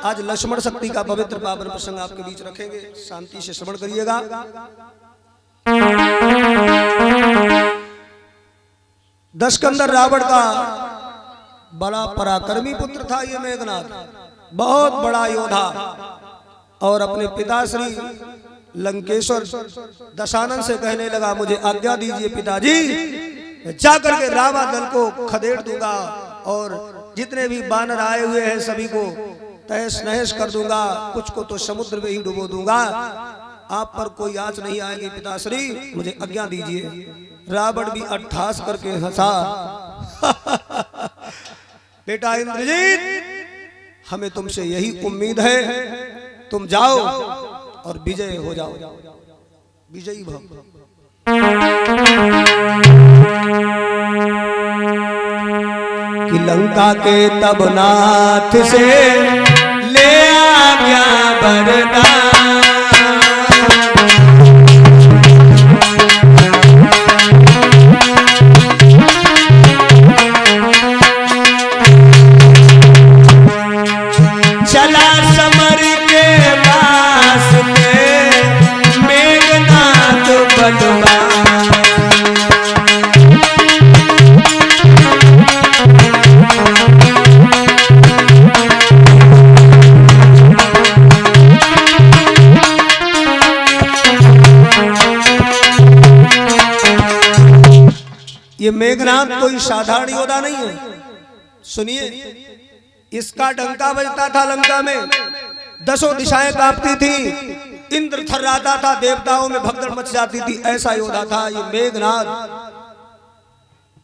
आज लक्ष्मण शक्ति का पवित्र पावन प्रसंग आपके बीच रखेंगे, शांति से श्रवण करिएगा। दशकंदर रावण का बड़ा पराक्रमी पुत्र था ये मेघनाद, बहुत बड़ा योद्धा। और अपने पिता श्री लंकेश्वर दशानन से कहने लगा, मुझे आज्ञा दीजिए पिताजी, जाकर के रावण दल को खदेड़ दूंगा और जितने भी बानर आए हुए हैं सभी को तहस नहस कर दूंगा, कुछ को तो समुद्र में ही डुबो दूंगा, आप पर कोई आंच नहीं आएगी पिताश्री, मुझे आज्ञा दीजिए। रावण भी अट्ठास करके हंसा। बेटा इंद्रजीत, हमें तुमसे यही उम्मीद है, तुम जाओ और विजय हो जाओ, विजयी भव। कि लंका के तब नाथ से ले आज्ञा वरदान, चला समर के वास्ते मेघनाद बलवान। ये मेघनाद कोई साधारण योद्धा नहीं है। सुनिए, इसका डंका बजता था लंका में, 10 दिशाएं कांपती थी, इंद्र थर्राता था, देवताओं में भगदड़ मच जाती थी, ऐसा योद्धा था ये मेघनाद।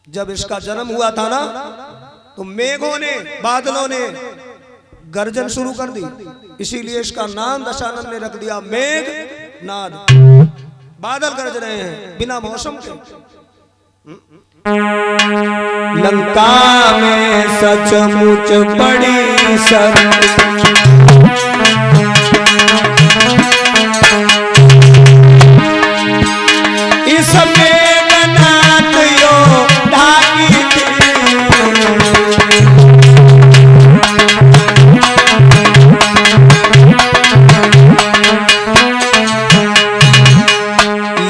जब इसका जन्म हुआ था ना, तो मेघों ने, बादलों ने गर्जन शुरू कर दी, इसीलिए इसका नाम दशानन ने रख दिया मेघनाद। बादल गरज रहे हैं बिना मौसम के। लंका में सचमुच बड़ी शर्म, इस मेघनाद योद्धा की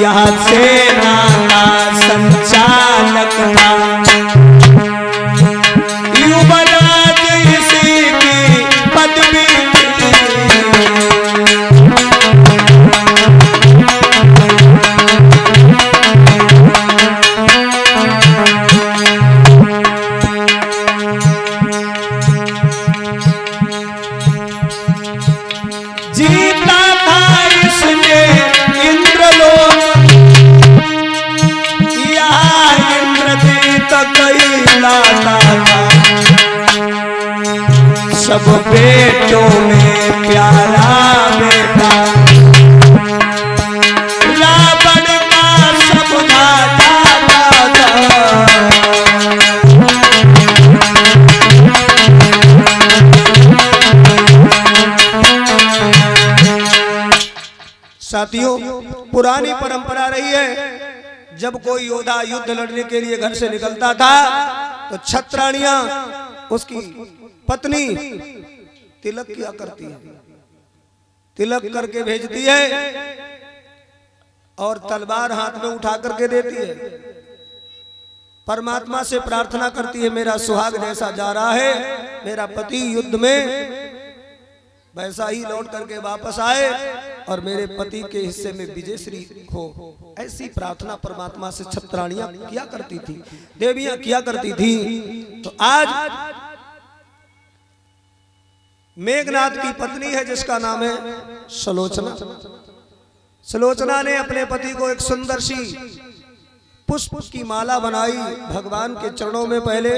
यहाँ सेना संचालक था, युवराज इसी की पदवी थी। जीता था इसने इंद्रलोक, कैलाता था, सब बेटों में प्यारा बेटा, रावण का सब दादा था। साथियों, पुरानी परंपरा रही है, जब कोई योद्धा युद्ध लड़ने के लिए घर से निकलता था तो छत्राणियां उसकी पत्नी तिलक किया करती है, तिलक करके भेजती है और तलवार हाथ में उठा करके देती है, परमात्मा से प्रार्थना करती है, मेरा सुहाग जैसा जा रहा है, मेरा पति युद्ध में वैसा ही लौट करके वापस आए और मेरे पति के हिस्से में विजयश्री हो। ऐसी प्रार्थना परमात्मा से छत्राणियां किया करती थी, देवियां किया करती थी। तो आज मेघनाद की पत्नी है जिसका नाम है सलोचना। सलोचना ने अपने पति को एक सुंदर सी पुष्प की माला बनाई, भगवान के चरणों में पहले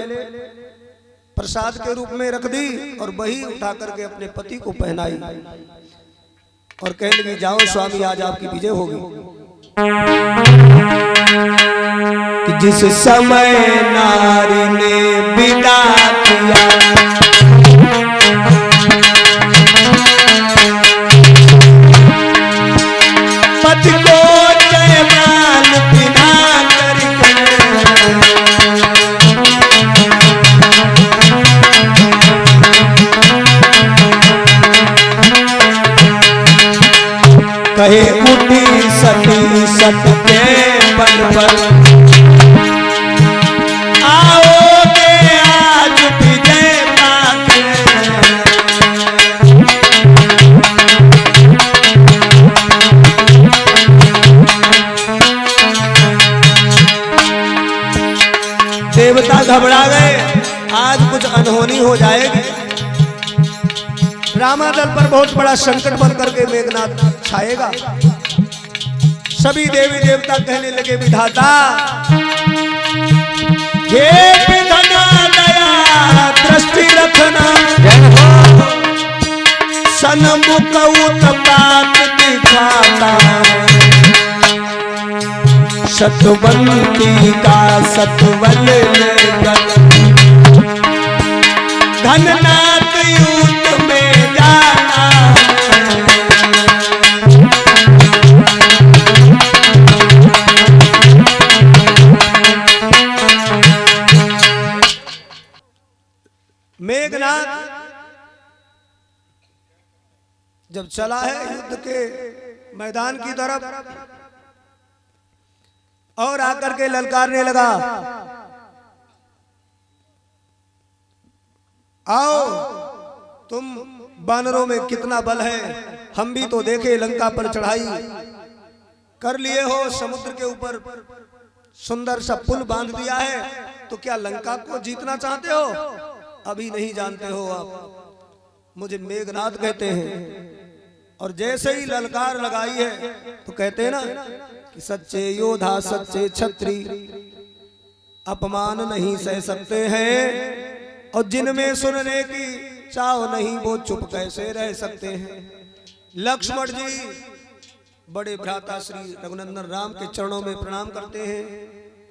प्रसाद के रूप में रख दी और वही उठा करके अपने पति को पहनाई और कहने लगी, जाओ स्वामी, आज आपकी विजय होगी। कि जिस समय नारी ने विदा किया, पति को जयमाल पिना करके कहे उठी सती सत के बल पर, आओगे आज विजय पाके। देवता घबरा गए, आज कुछ अनहोनी हो जाएगी। रामादल पर बहुत बड़ा संकट बन करके मेघनाथ छाएगा। सभी देवी देवता कहने लगे विधाता, हे विधना दया दृष्टि रखना, सन्मुख उत्पात दिखाता, सतवंती का सतवल लेकर घननाथ युद्ध में जाना। मेघनाथ जब चला है युद्ध के मैदान की तरफ और आकर के ललकारने लगा, आओ तुम बानरों में कितना बल है, हम भी तो देखे लंका पर चढ़ाई कर लिए हो, समुद्र के ऊपर सुंदर सा पुल बांध दिया है, तो क्या लंका को जीतना चाहते हो? अभी नहीं जानते हो आप, मुझे मेघनाथ कहते हैं। और जैसे ही ललकार लगाई है तो कहते हैं ना कि सच्चे योद्धा सच्चे छत्री अपमान नहीं सह सकते हैं, और जिनमें सुनने की चाह नहीं वो चुप कैसे रह सकते हैं। लक्ष्मण जी बड़े भ्राता श्री रघुनंदन राम के चरणों में प्रणाम करते हैं,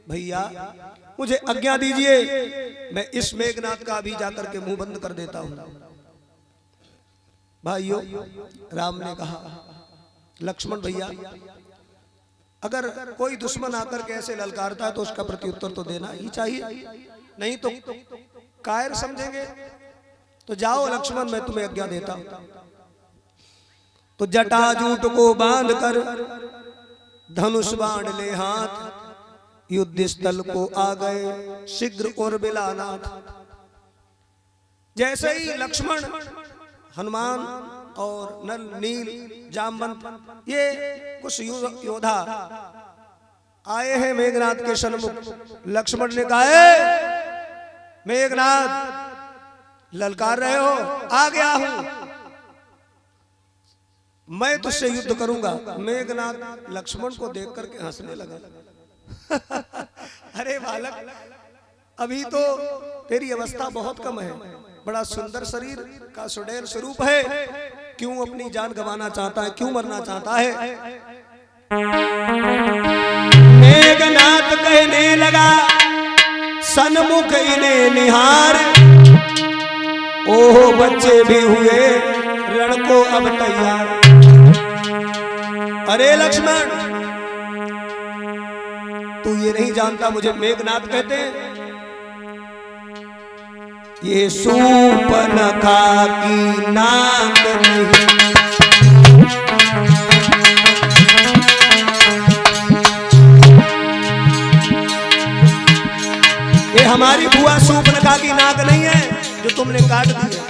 भैया मुझे आज्ञा दीजिए, मैं इस मेघनाथ का अभी जाकर के मुंह बंद कर देता हूं। भाइयों, राम ने कहा, लक्ष्मण भैया अगर कोई दुश्मन आकर के ऐसे ललकारता है तो उसका प्रत्युत्तर तो देना ही चाहिए, नहीं तो कायर समझेंगे। तो जाओ लक्ष्मण, मैं तुम्हें आज्ञा देता हूं। तो जटाजूट को बांध कर धनुष बाण ले हाथ, युद्ध स्थल को आ गए शीघ्र और बिलानाथ। जैसे ही लक्ष्मण, हनुमान और नल नील जामवंत ये कुछ योद्धा आए हैं मेघनाथ के सन्मुख, लक्ष्मण ने कहा, मेघनाथ ललकार रहे हो, आ गया हूं, मैं तुझसे युद्ध करूंगा। मेघनाथ लक्ष्मण को देख करके हंसने लगा। अरे बालक, अभी तो तेरी अवस्था बहुत कम है, बड़ा सुंदर शरीर का सुडैल स्वरूप है, क्यों अपनी जान गंवाना चाहता है, क्यों मरना चाहता है? मेघनाथ कहने लगा सन्मुख इन्हें निहार, ओहो बच्चे भी हुए रण को अब तैयार। अरे लक्ष्मण, तू ये नहीं जानता मुझे मेघनाथ कहते हैं? ये सूर्पनखा की नाक नहीं, ये हमारी बुआ सूर्पनखा की नाक नहीं है जो तुमने काट दी है।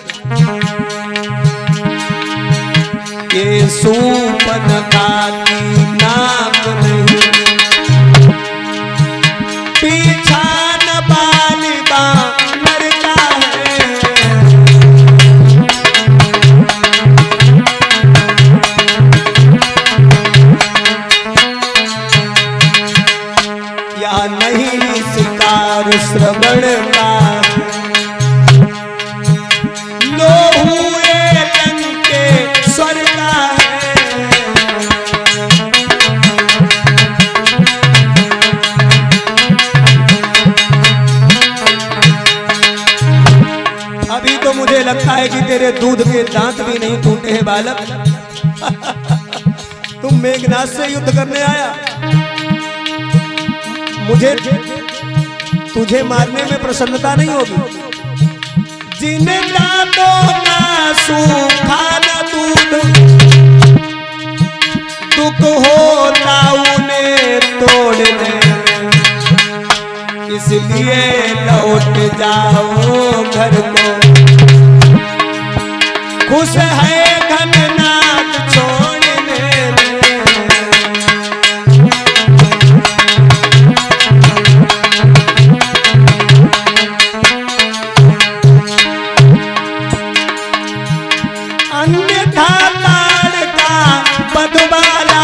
ये सूर्पनखा की नाक नहीं, पीछा न बाली बानर का है, या नहीं शिकार श्रवण का, लोहू लंके स्वर का है। अभी तो मुझे लगता है कि तेरे दूध के दांत भी नहीं टूटे हैं बालक। तुम मेघनाथ से युद्ध करने आया, मुझे तुझे मारने में प्रसन्नता नहीं होगी। जिन दांतों का सूखा न दूध तोड़ने में, इसलिए लौट जाओ घर को। खुश है घननाथ छोड़ने में, अन्यथा ताड़ का बदबाला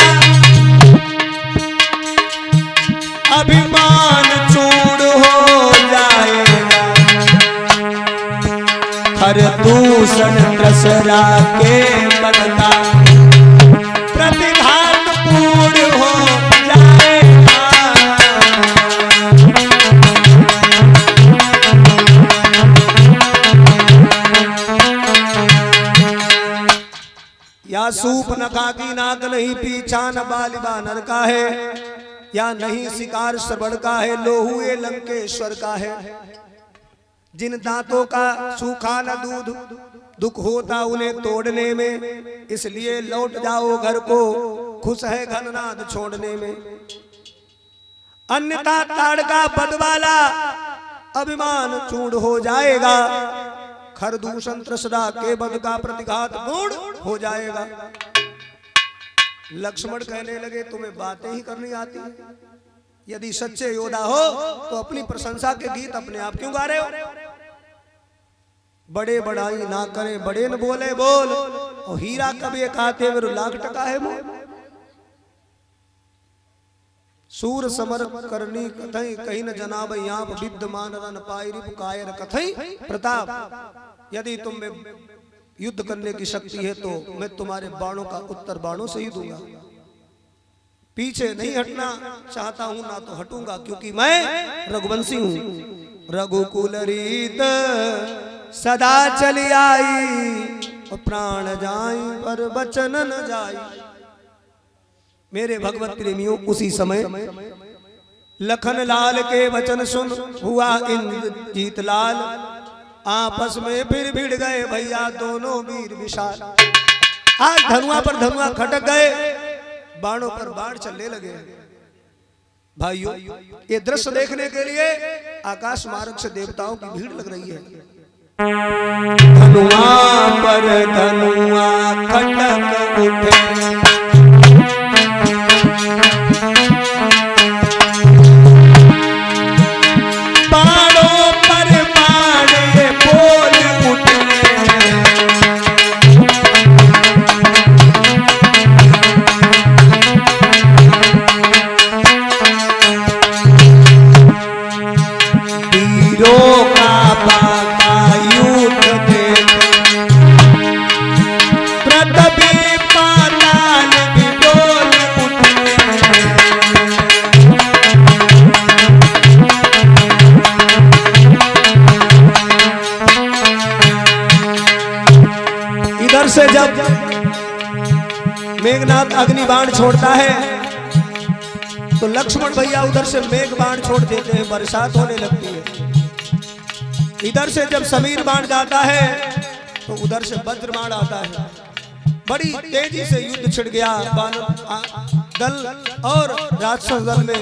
अभिमान चूड़ हो जाएगा। हर दूषण त्रसरा के बदला प्रतिघात पूर्ण हो जाएगा। या सूप नखा की नाक नहीं पीछा न बाली बानर का है, या नहीं शिकार श्रवण का है लोहू ये लंकेश्वर का है। जिन दांतों का सूखा न दूध दुख होता उन्हें तोड़ने में, इसलिए लौट जाओ घर को। खुश है घननाद छोड़ने में, अन्यथा ताड़ का बदवाला अभिमान चूड़ हो जाएगा। खर दूषण त्रसरा के बद का प्रतिघात पूर्ण हो जाएगा। लक्ष्मण कहने लगे तुम्हें बातें ही करनी आती है? यदि सच्चे योद्धा हो तो अपनी प्रशंसा के गीत अपने आप क्यों गा रहे हो? बड़े बड़ाई ना करे बड़े न बोले बोल, और हीरा कभी कहते मेरे लाख टका है मोल। सूर समर करनी कथई कहीं न जनाब यहाँ विद्यमान रन पाई रिप कायर कथई प्रताप। यदि तुम में युद्ध करने की शक्ति है तो मैं तुम्हारे बाणों का उत्तर बाणों से ही दूंगा। पीछे नहीं हटना चाहता हूं ना तो हटूंगा, क्योंकि मैं रघुवंशी हूं। रघुकुल रीत सदा चली आई, और प्राण जाई पर बचन न जाई। मेरे भगवत प्रेमियों उसी समय लखन लाल के वचन सुन हुआ इंद्रजीत लाल। आपस में फिर भिड़ गए भैया दोनों वीर विशाल। आज धनुआ पर धनुआ खटक गए, बाणों पर बाण चलने लगे। भाइयों ये दृश्य देखने के लिए आकाश मार्ग से देवताओं की भीड़ लग रही है। धनुआ पर धनुआ खटक उठे, बाणों पर बाण ये बोल उठे। वीरों का बाका युद्ध देख पृथ्वी पाताल भी डोल उठे। इधर से जब मेघनाथ अग्नि बाण छोड़ता है तो लक्ष्मण भैया उधर से मेघ बाण छोड़ देते हैं, बरसात होने लगती है। इधर से जब समीर बाण जाता है तो उधर से वज्र बाण आता है। बड़ी तेजी से युद्ध छिड़ गया। दल और राक्षस दल में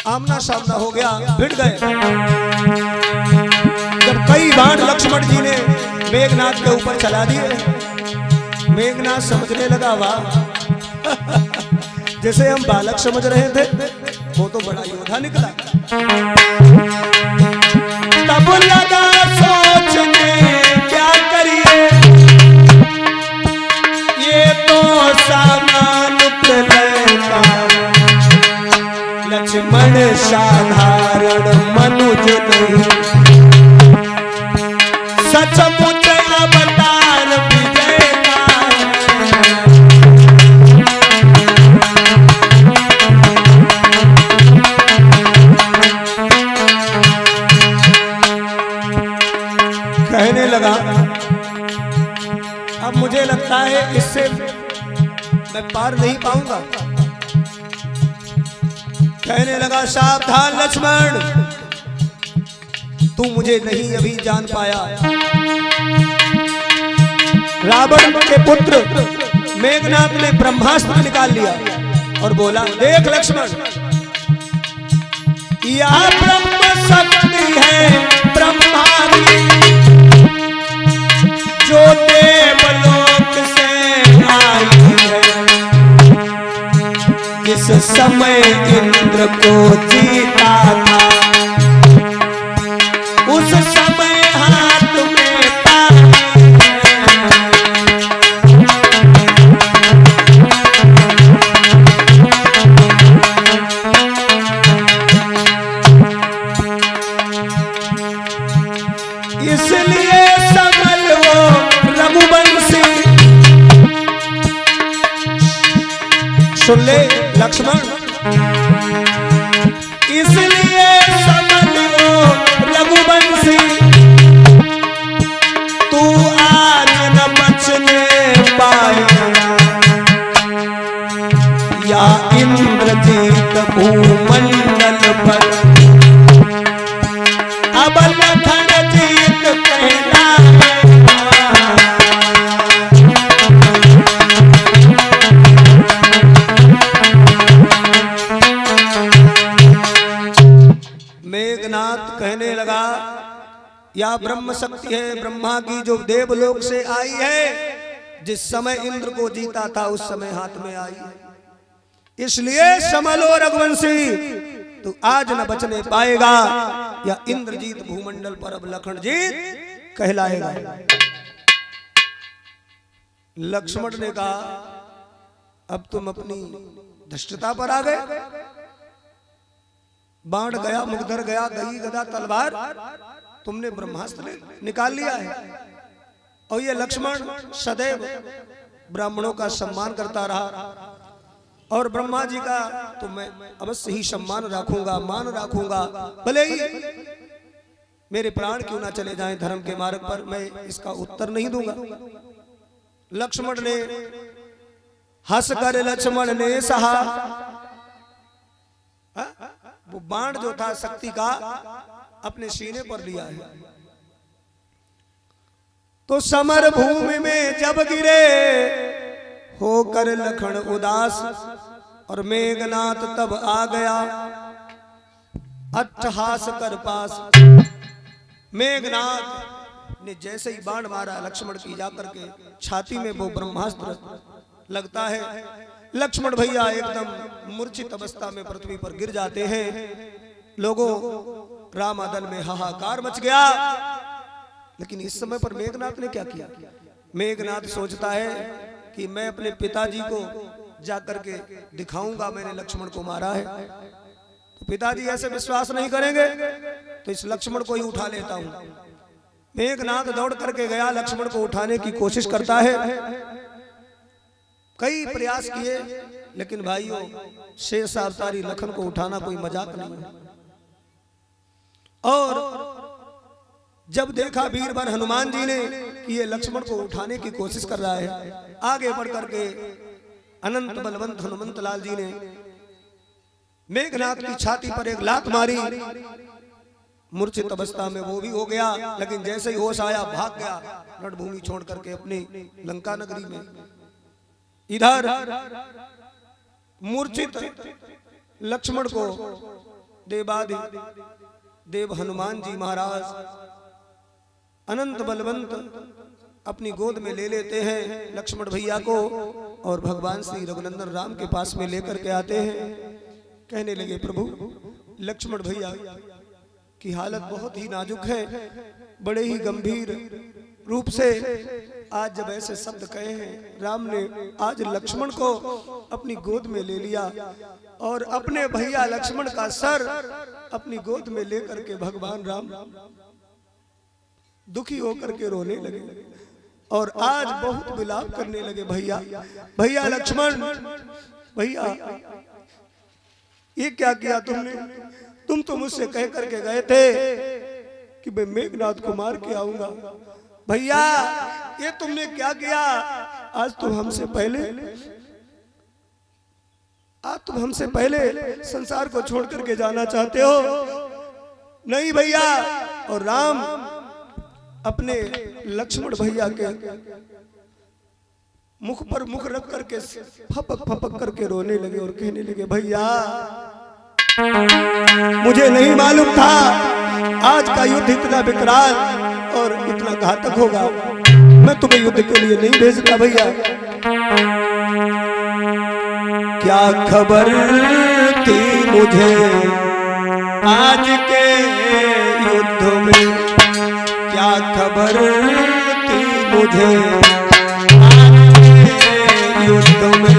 आमना सामना हो गया, भिड़ गए। जब कई बाण लक्ष्मण जी ने मेघनाथ के ऊपर चला दिए, मेघनाथ समझने लगा वाह जैसे हम बालक समझ रहे थे वो तो बड़ा योद्धा निकला। तब लगा सोचने क्या करिए, ये तो सामान प्रलय का। लक्ष्मण साधारण मनुज नहीं, सचमुच अवतार विजय का। कहने लगा अब मुझे लगता है इससे मैं पार नहीं पाऊंगा। कहने लगा सावधान लक्ष्मण, तू मुझे नहीं अभी जान पाया। रावण के पुत्र मेघनाथ ने ब्रह्मास्त्र निकाल लिया और बोला, देख लक्ष्मण, यह ब्रह्म शक्ति है ब्रह्मा की, जो देवलोक से आई है। जिस समय इंद्र को जीता था, उस समय हाथ में पाई है। इसलिए समझ वो रघुवंशी, सुन ले लक्ष्मण, इसलिए समझ वो रघुवंशी, तू आज न बचने पाएगा, या इंद्रजीत भूमंडल पर अब लखन जीत कहलाएगा। मेघनाथ कहने लगा, या ब्रह्म शक्ति है ब्रह्मा की, जो देवलोक से आई है। जिस समय इंद्र को जीता था, उस समय हाथ में आई है। इसलिए समझ लो रघुवंशी, तू आज न बचने पाएगा, या इंद्रजीत भूमंडल पर अब लखनजीत कहलाएगा। लक्ष्मण ने कहा, अब तुम अपनी धृष्टता पर आ गए। बाण गया, मुगधर गया, गई गदा तलवार, तुमने ब्रह्मास्त्र निकाल लिया है। और ये लक्ष्मण सदैव ब्राह्मणों का सम्मान करता रहा, और ब्रह्मा जी का तो मैं अवश्य ही सम्मान रखूंगा, मान रखूंगा, भले ही मेरे प्राण क्यों ना चले जाएं धर्म के मार्ग पर, मैं इसका उत्तर नहीं दूंगा। लक्ष्मण ने हंस कर लक्ष्मण ने सहा, वो बाण जो था शक्ति का अपने सीने पर लिया है। तो समर भूमि में जब गिरे होकर लखन उदास, और मेघनाथ तब आ गया अट्टहास कर पास। मेघनाथ ने जैसे ही बाण मारा लक्ष्मण की, जाकर के छाती में वो ब्रह्मास्त्र लगता है। लक्ष्मण भैया एकदम मूर्छित अवस्था में पृथ्वी पर गिर जाते हैं। लोगों रामादल में हाहाकार मच गया। लेकिन इस समय पर मेघनाथ ने क्या किया? मेघनाथ सोचता है कि मैं अपने पिताजी को जाकर के दिखाऊंगा मैंने लक्ष्मण को मारा है। तो पिताजी ऐसे विश्वास नहीं करेंगे, तो इस लक्ष्मण को ही उठा लेता हूं। मेघनाथ दौड़ करके गया, लक्ष्मण को उठाने की कोशिश करता है। कई प्रयास किए, लेकिन भाइयों शेष अवतारी लखन को उठाना कोई मजाक नहीं है। और जब देखा वीरवर हनुमान जी ने कि ये लक्ष्मण को उठाने की कोशिश कर रहा है, आगे बढ़ करके अनंत बलवंत हनुमंत लाल जी ने मेघनाथ की छाती पर एक लात मारी। मूर्छित अवस्था में वो भी हो गया, लेकिन जैसे ही होश आया भाग गया रणभूमि छोड़ करके अपनी लंका नगरी में। इधर मूर्छित लक्ष्मण को देवादि देव हनुमान जी महाराज अनंत बलवंत अपनी गोद में ले लेते हैं लक्ष्मण भैया को, और भगवान श्री रघुनंदन राम के पास में लेकर के आते हैं। कहने लगे, प्रभु लक्ष्मण भैया की हालत बहुत ही नाजुक है। बड़े ही गंभीर रूप से आज जब ऐसे शब्द कहे हैं, राम ने आज लक्ष्मण को अपनी गोद में ले लिया और अपने भैया लक्ष्मण का सर अपनी गोद में लेकर के भगवान राम दुखी होकर के रोने लगे और आज बहुत विलाप करने लगे। भैया भैया लक्ष्मण भैया, ये क्या किया तुमने? तुम तो मुझसे कह करके गए थे कि मैं मेघनाथ को मार के आऊंगा। भैया ये तुमने क्या किया? आज तुम हमसे पहले संसार को छोड़ करके जाना चाहते हो। नहीं भैया। और राम अपने लक्ष्मण भैया के मुख पर मुख रख करके फपक फपक करके रोने लगे और कहने लगे, भैया मुझे नहीं मालूम था आज का युद्ध इतना विकराल और इतना घातक होगा। मैं तुम्हें युद्ध के लिए नहीं भेजता भैया। क्या खबर थी मुझे आज के युद्ध में, क्या खबर थी मुझे आज के युद्ध में।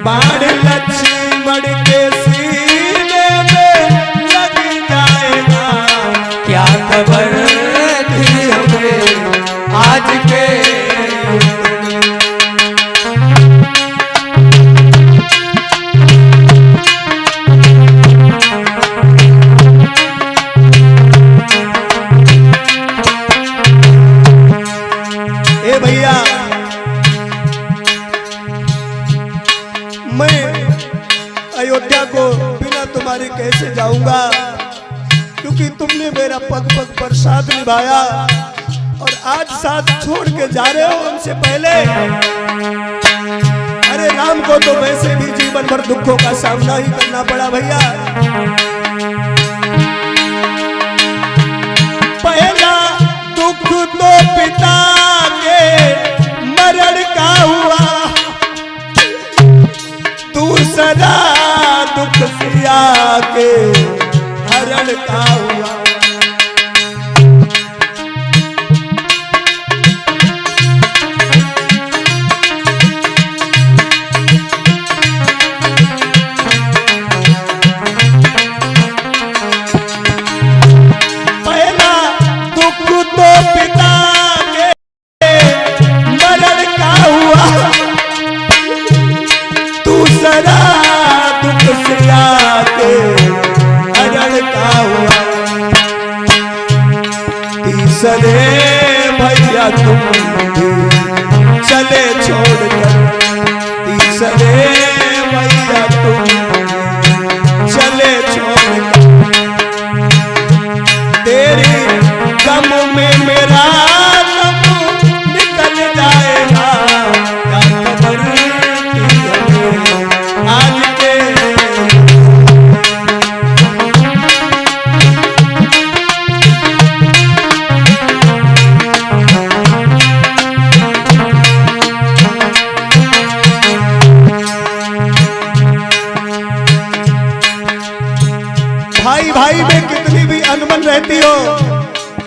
बाण लक्ष्मण के सीने में लग जाएगा, क्या खबर थी हमें आज के कैसे जाऊंगा, क्योंकि तुमने मेरा पग पग पर साथ निभाया और आज साथ छोड़ के जा रहे हो उनसे पहले। अरे राम को तो वैसे भी जीवन भर दुखों का सामना ही करना पड़ा भैया। पहला दुख तो पिता के मरण का हुआ, दूसरा दुख सिया के हरण का हुआ। पहला दुख तो पिता के मरण का हुआ, दूसरा सिया के हरण का हुआ। तीसरे भैया तुम भी चले छोड़कर, तीसरे भैया तुम चले छोड़कर। तेरी गम में मेरा गम निकल जाएगा, क्या खबर थी हमें आज के। भाई भाई में कितनी भी अनबन रहती हो,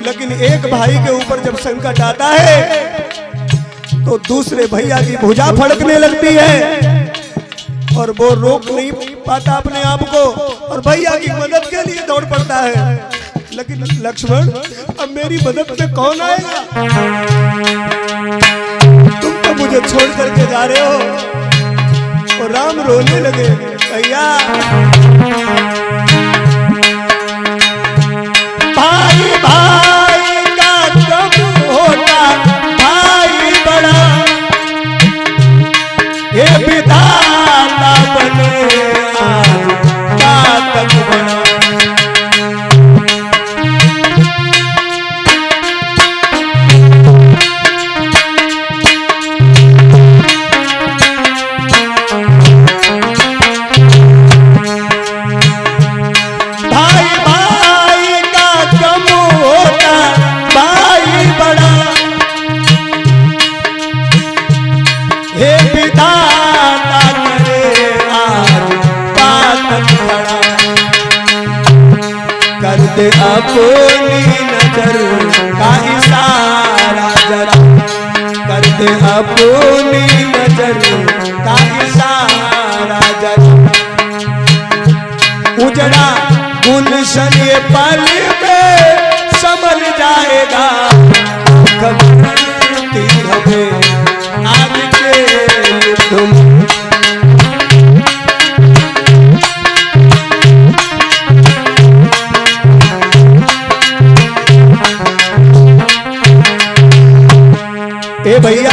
लेकिन एक भाई के ऊपर जब संकट आता है तो दूसरे भैया की भुजा फड़कने लगती है और वो रोक नहीं पाता अपने आप को और भैया की मदद के लिए दौड़ पड़ता है। लेकिन लक्ष्मण, अब मेरी मदद में कौन आएगा? तुम तो मुझे छोड़ करके जा रहे हो। और राम रोने लगे, भैया भाई भाई का कब होता भाई बड़ा, ये विधाता बने घातक बना। अपनी नजर का इशारा जरा कर दे, अपनी नजर का इशारा जरा। उजड़ा गुलशन ये पल में संभल जाएगा, खबर थी हमें आज के तुम। ए भैया,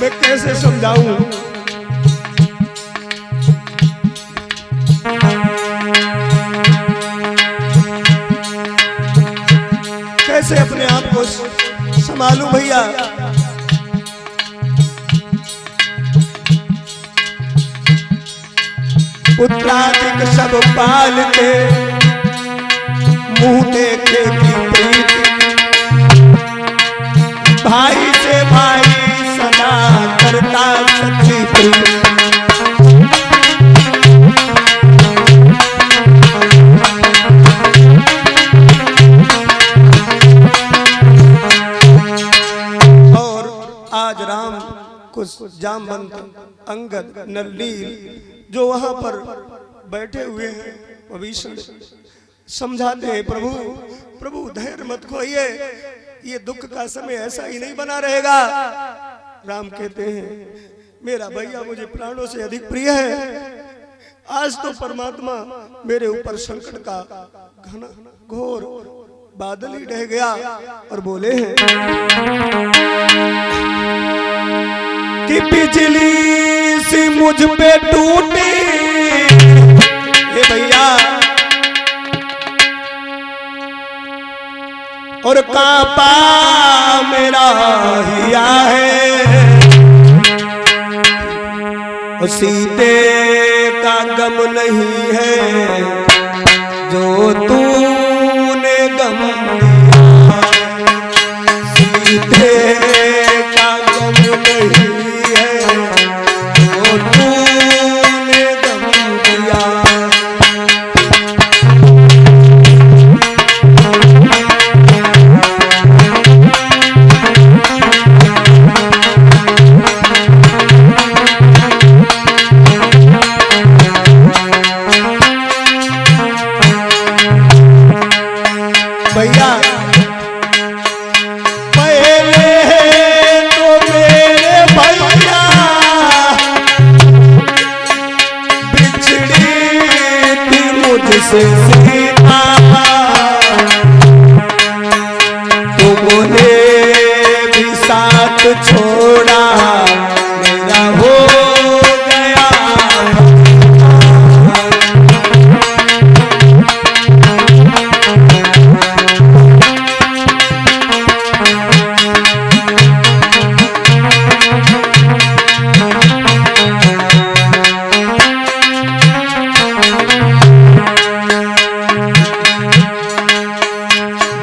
मैं कैसे समझाऊं? कैसे अपने आप को संभालूं भैया। पुत्रादिक सब पालते मुंह देखे की प्रीति, भाई से भाई सदा करता सच्ची प्रीति। कुछ जामवंत अंगद नलील जो वहां पर बैठे हुए हैं विभीषण समझाते हैं, प्रभु प्रभु धैर्य मत खोइए, ये दुख का समय ऐसा ही नहीं बना रहेगा। राम कहते हैं मेरा भैया मुझे प्राणों से अधिक प्रिय है, आज तो परमात्मा मेरे ऊपर संकट का घना घोर बादल ही ढह गया। और बोले हैं कि बिजली सी मुझ पे टूटी, हे भैया और कांपा मेरा हिया है, सीते का गम नहीं है जो तूने गम दिया, सीते का गम नहीं है जो तूने गम दिया। भैया पहले तो मेरे भैया बिछड़ी थी मुझसे सीता, तुमने भी साथ छोड़ा मेरा हो गया।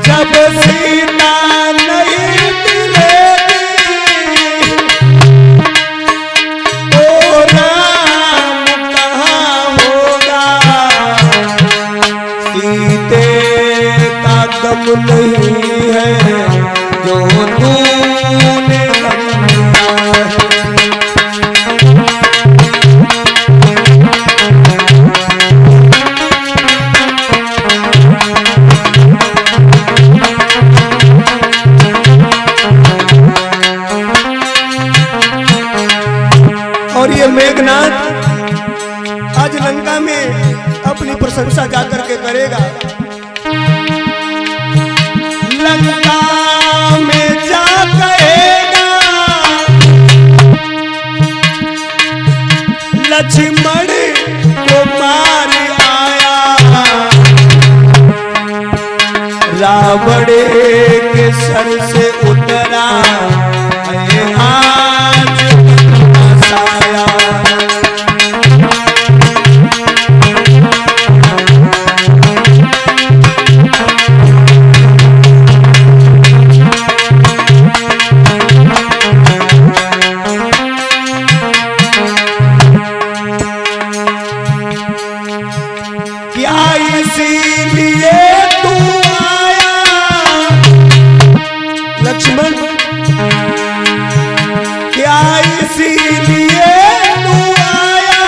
जब सीता नहीं मिलेगी तो राम कहाँ होगा, सीते का गम नहीं है जो तूने गम दिया है। और ये मेघनाथ आज लंका में अपनी प्रशंसा जाकर के करेगा। लंका में जा कहेगा लक्ष्मण को मार आया, रावण के सर से उतरा आज साया। क्या इसीलिए तू आया लक्ष्मण, क्या इसीलिए तू आया,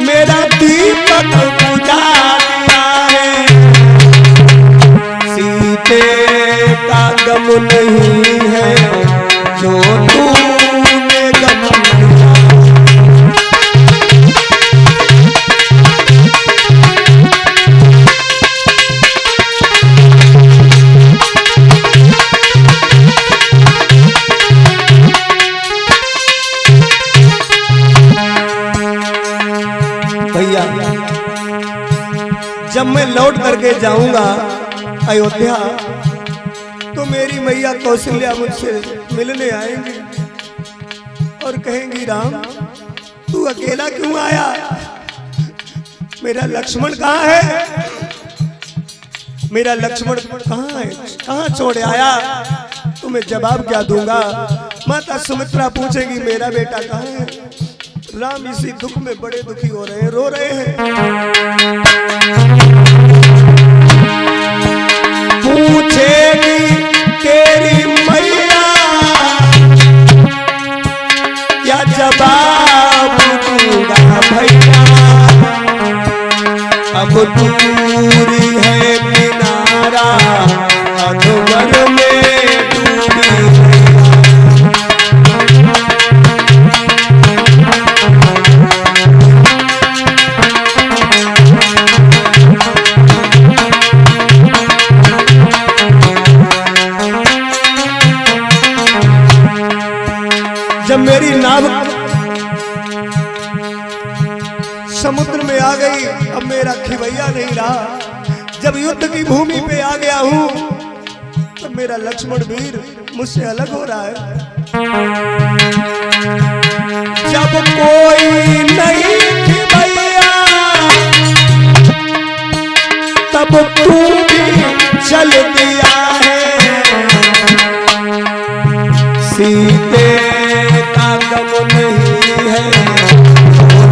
मेरा दीपक बुझा दिया है, सीते का गम नहीं है जो तूने गम दिया। भैया जब मैं लौट करके जाऊंगा अयोध्या तो मेरी मैया कौशल्या मुझसे मिलने आएंगी और कहेंगी राम तू अकेला क्यों आया, मेरा लक्ष्मण कहाँ है, मेरा लक्ष्मण कहाँ है, कहाँ छोड़ आया। तुम्हें जवाब क्या दूंगा। माता सुमित्रा पूछेगी मेरा बेटा कहाँ है। राम इसी दुख में बड़े दुखी हो रहे हैं, रो रहे हैं। पूछेगी तेरी मैया क्या जवाब दूंगा भैया, अब दूरी है किनारा अधवर में डूबी जब मेरी नाव समुद्र में आ गई, अब मेरा खिवैया नहीं रहा। जब युद्ध की भूमि पे आ गया हूं तब मेरा लक्ष्मण वीर मुझसे अलग हो रहा है। जब कोई नहीं खिवैया तब तू भी चल दिया है, सीते का गम नहीं है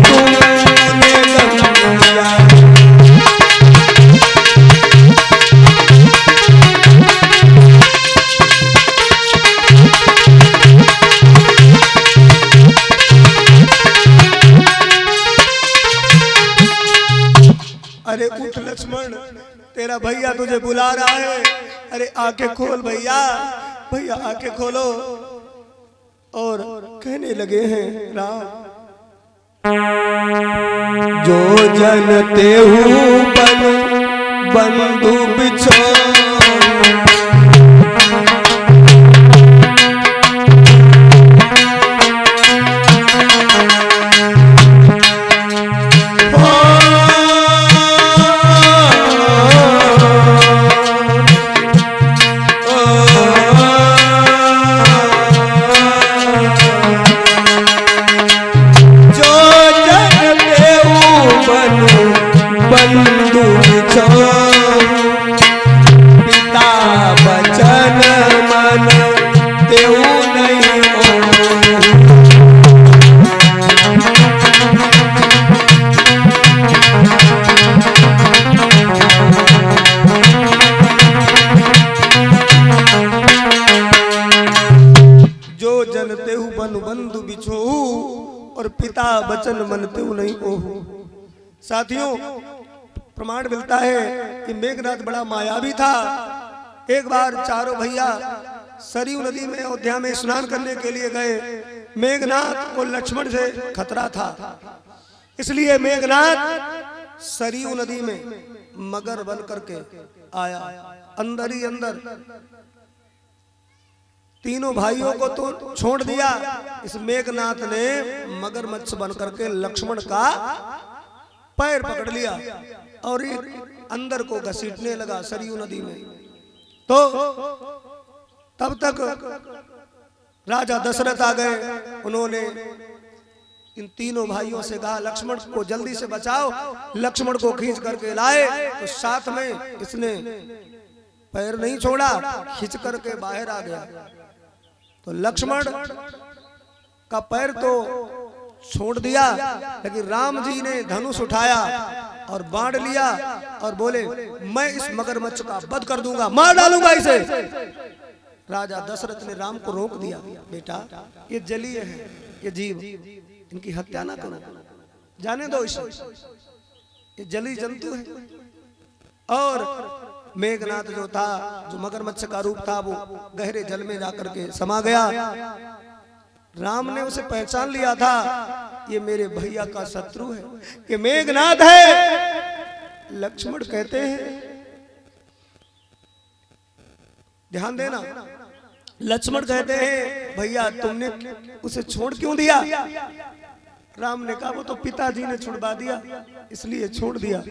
तूने गम दिया। अरे उठ लक्ष्मण, तेरा भैया तुझे बुला रहा है। अरे आंखें खोल भैया, भैया आंखें खोलो। और कहने लगे हैं राम जो जनते हूँ बंधु बिछो, पिता बचन मन तेऊ नहीं हो। जो जन तेऊ बन बंधु बिछो और पिता बचन मन तेऊ नहीं ओहू। साथियों प्रमाण मिलता है कि मेघनाथ बड़ा मायावी था। एक बार चारों भैया सरयू नदी में अयोध्या में स्नान करने के लिए गए। मेघनाथ और लक्ष्मण से खतरा था, इसलिए मेघनाथ सरयू नदी में मगर बन करके आया। अंदर ही अंदर तीनों भाइयों को तो छोड़ दिया, इस मेघनाथ ने मगरमच्छ बन करके लक्ष्मण का पैर पकड़ लिया और एक अंदर को घसीटने लगा सरयू नदी में। तो तब तक राजा दशरथ आ गए। उन्होंने इन तीनों भाइयों से कहा लक्ष्मण को जल्दी से बचाओ। लक्ष्मण को खींच करके लाए तो साथ में इसने पैर नहीं छोड़ा, खींच करके बाहर आ गया। तो लक्ष्मण का पैर तो छोड़ दिया, लेकिन राम जी ने धनुष उठाया और बाण लिया और बोले मैं इस मगरमच्छ का वध कर दूंगा, मार डालूंगा इसे। राजा दशरथ ने राम को रोक दिया, बेटा ये जलीय है, ये जीव, इनकी हत्या ना करो, जाने दो इसे, ये जली जंतु है। और मेघनाथ जो था, जो मगरमच्छ का रूप था, वो गहरे जल में जाकर के समा गया। राम ने उसे पहचान लिया था, ये मेरे भैया का शत्रु है, ये मेघनाथ है। लक्ष्मण कहते हैं, ध्यान देना, लक्ष्मण कहते हैं भैया तुमने उसे छोड़ क्यों दिया। राम ने कहा वो तो पिताजी ने छुड़वा दिया इसलिए छोड़ दिया।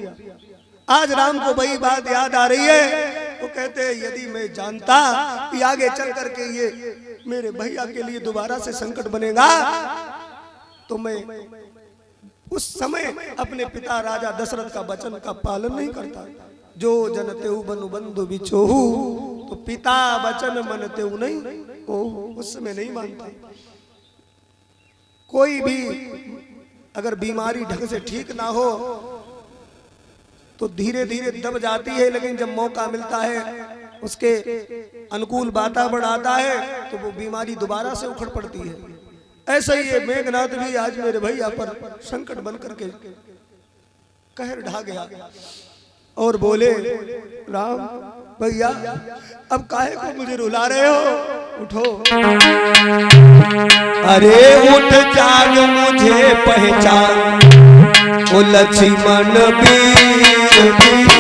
आज राम को वही बात याद आ रही है। वो कहते हैं यदि मैं जानता कि आगे चल करके ये मेरे भैया के लिए दोबारा से संकट बनेगा तो मैं उस समय अपने पिता राजा दशरथ का वचन का पालन नहीं करता। जो जनतेहु बनु बंधु बिछोहु, तो पिता वचन मनतेहु नहीं ओहु, उस समय नहीं मानता। कोई भी अगर बीमारी ढंग से ठीक ना हो तो धीरे धीरे दब जाती है, लेकिन जब मौका मिलता है उसके अनुकूल वातावरण आता है तो वो बीमारी दोबारा से उखड़ पड़ती है। ऐसा ही ये मेघनाथ भी आज मेरे भैया पर संकट बन करके कहर ढा गया और बोले, राम भैया अब काहे को मुझे रुला रहे हो, उठो। अरे उठ जाग मुझे पहचान, ओ लक्ष्मण वीर वीर।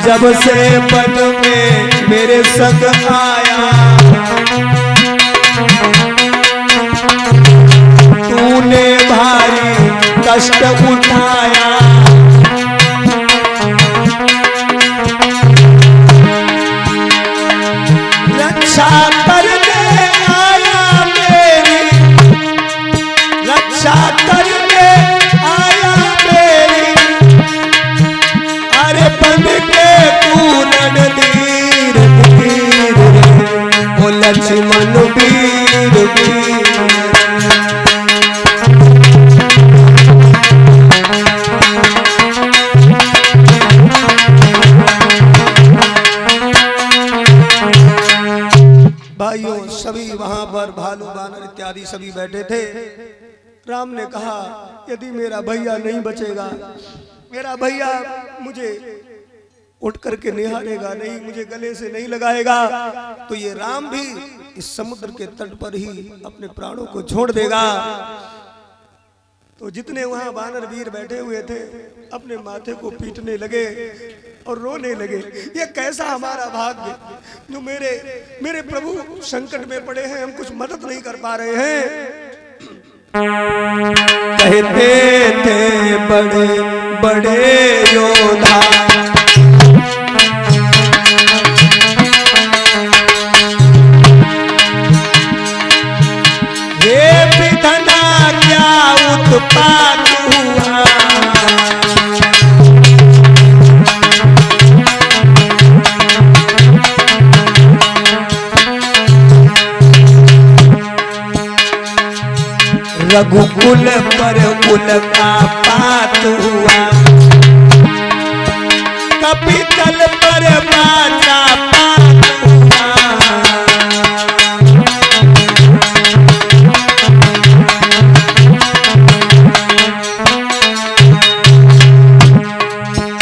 जब से पद में मेरे संग आया, तूने भारी कष्ट उठाया। रक्षा करने आया मेरी, रक्षा करने आया मेरी। अरे बन के पूरन धीर धीर, ओ लक्ष्मण वीर वीर। भाइयों सभी वहां पर भालू बानर इत्यादि सभी बैठे थे। राम ने कहा यदि मेरा भैया नहीं बचेगा, मेरा भैया मुझे उठ करके निहारेगा नहीं, मुझे गले से नहीं लगाएगा, तो ये राम भी इस समुद्र के तट पर ही अपने प्राणों को छोड़ देगा। तो जितने वहां वानर वीर बैठे हुए थे अपने माथे को पीटने लगे और रोने लगे। ये कैसा हमारा भाग्य जो मेरे प्रभु संकट में पड़े हैं, हम कुछ मदद नहीं कर पा रहे हैं। कहते थे बड़े बड़े योद्धा, हे विधना क्या उत्पात हुआ। रघुकुल पर कुल का पात हुआ, कपितल पर बाजा पात हुआ।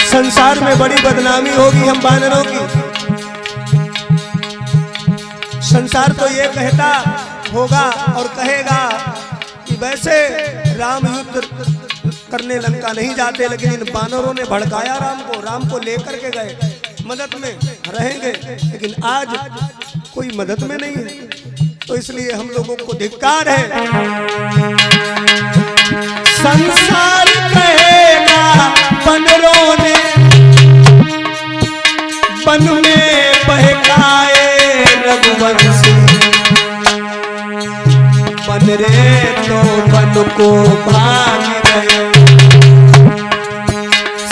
संसार में बड़ी बदनामी होगी हम वानरों की। संसार तो ये कहता होगा और कहेगा कि वैसे राम युद्ध करने लंका नहीं जाते, लेकिन इन वानरों ने भड़काया राम को लेकर के गए, मदद में रहेंगे, लेकिन आज कोई मदद में नहीं है। तो इसलिए हम लोगों को धिक्कार है। संसार कहेगा वानरों ने वन में बहकाए रघुवंशी, बनरे तो वन को भाग गए,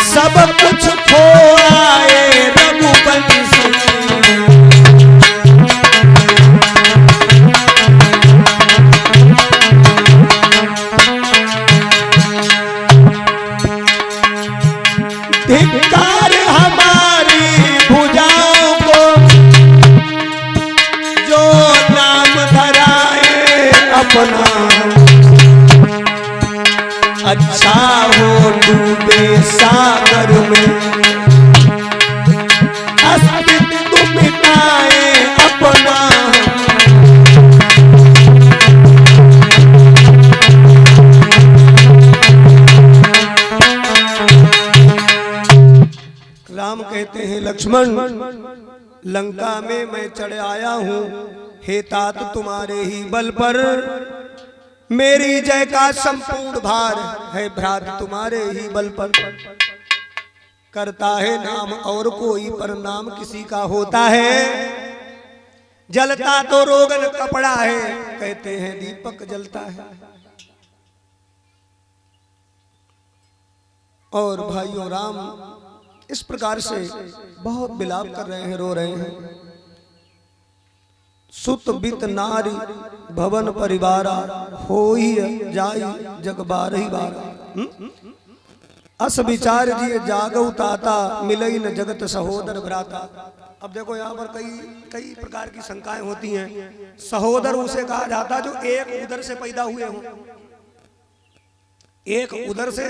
सब कुछ खोए रघुवंशी। धिक्कार हमारी भुजाओं को जो नाम धराए अपना। अच्छा हो डूबे सागर में, अस्तित्व मिटाए अपना। राम कहते हैं लक्ष्मण, लंका में मैं चढ़ आया हूं, हे तात तुम्हारे ही बल पर मेरी जय का संपूर्ण भार है, भ्रात तुम्हारे ही बल पर। करता है नाम और कोई पर नाम किसी का होता है, जलता तो रोगन कपड़ा है, कहते हैं दीपक जलता है। और भाइयों राम इस प्रकार से बहुत विलाप कर रहे हैं, रो रहे हैं। सुत बित नारी भवन परिवारा, होई जाई जग बारही बारा। अस विचार जिए जागव ताता, मिलई न जगत सहोदर भ्राता। अब देखो यहाँ पर कई प्रकार की शंकाएं होती हैं। सहोदर उसे कहा जाता जो एक उदर से पैदा हुए हों, एक उदर से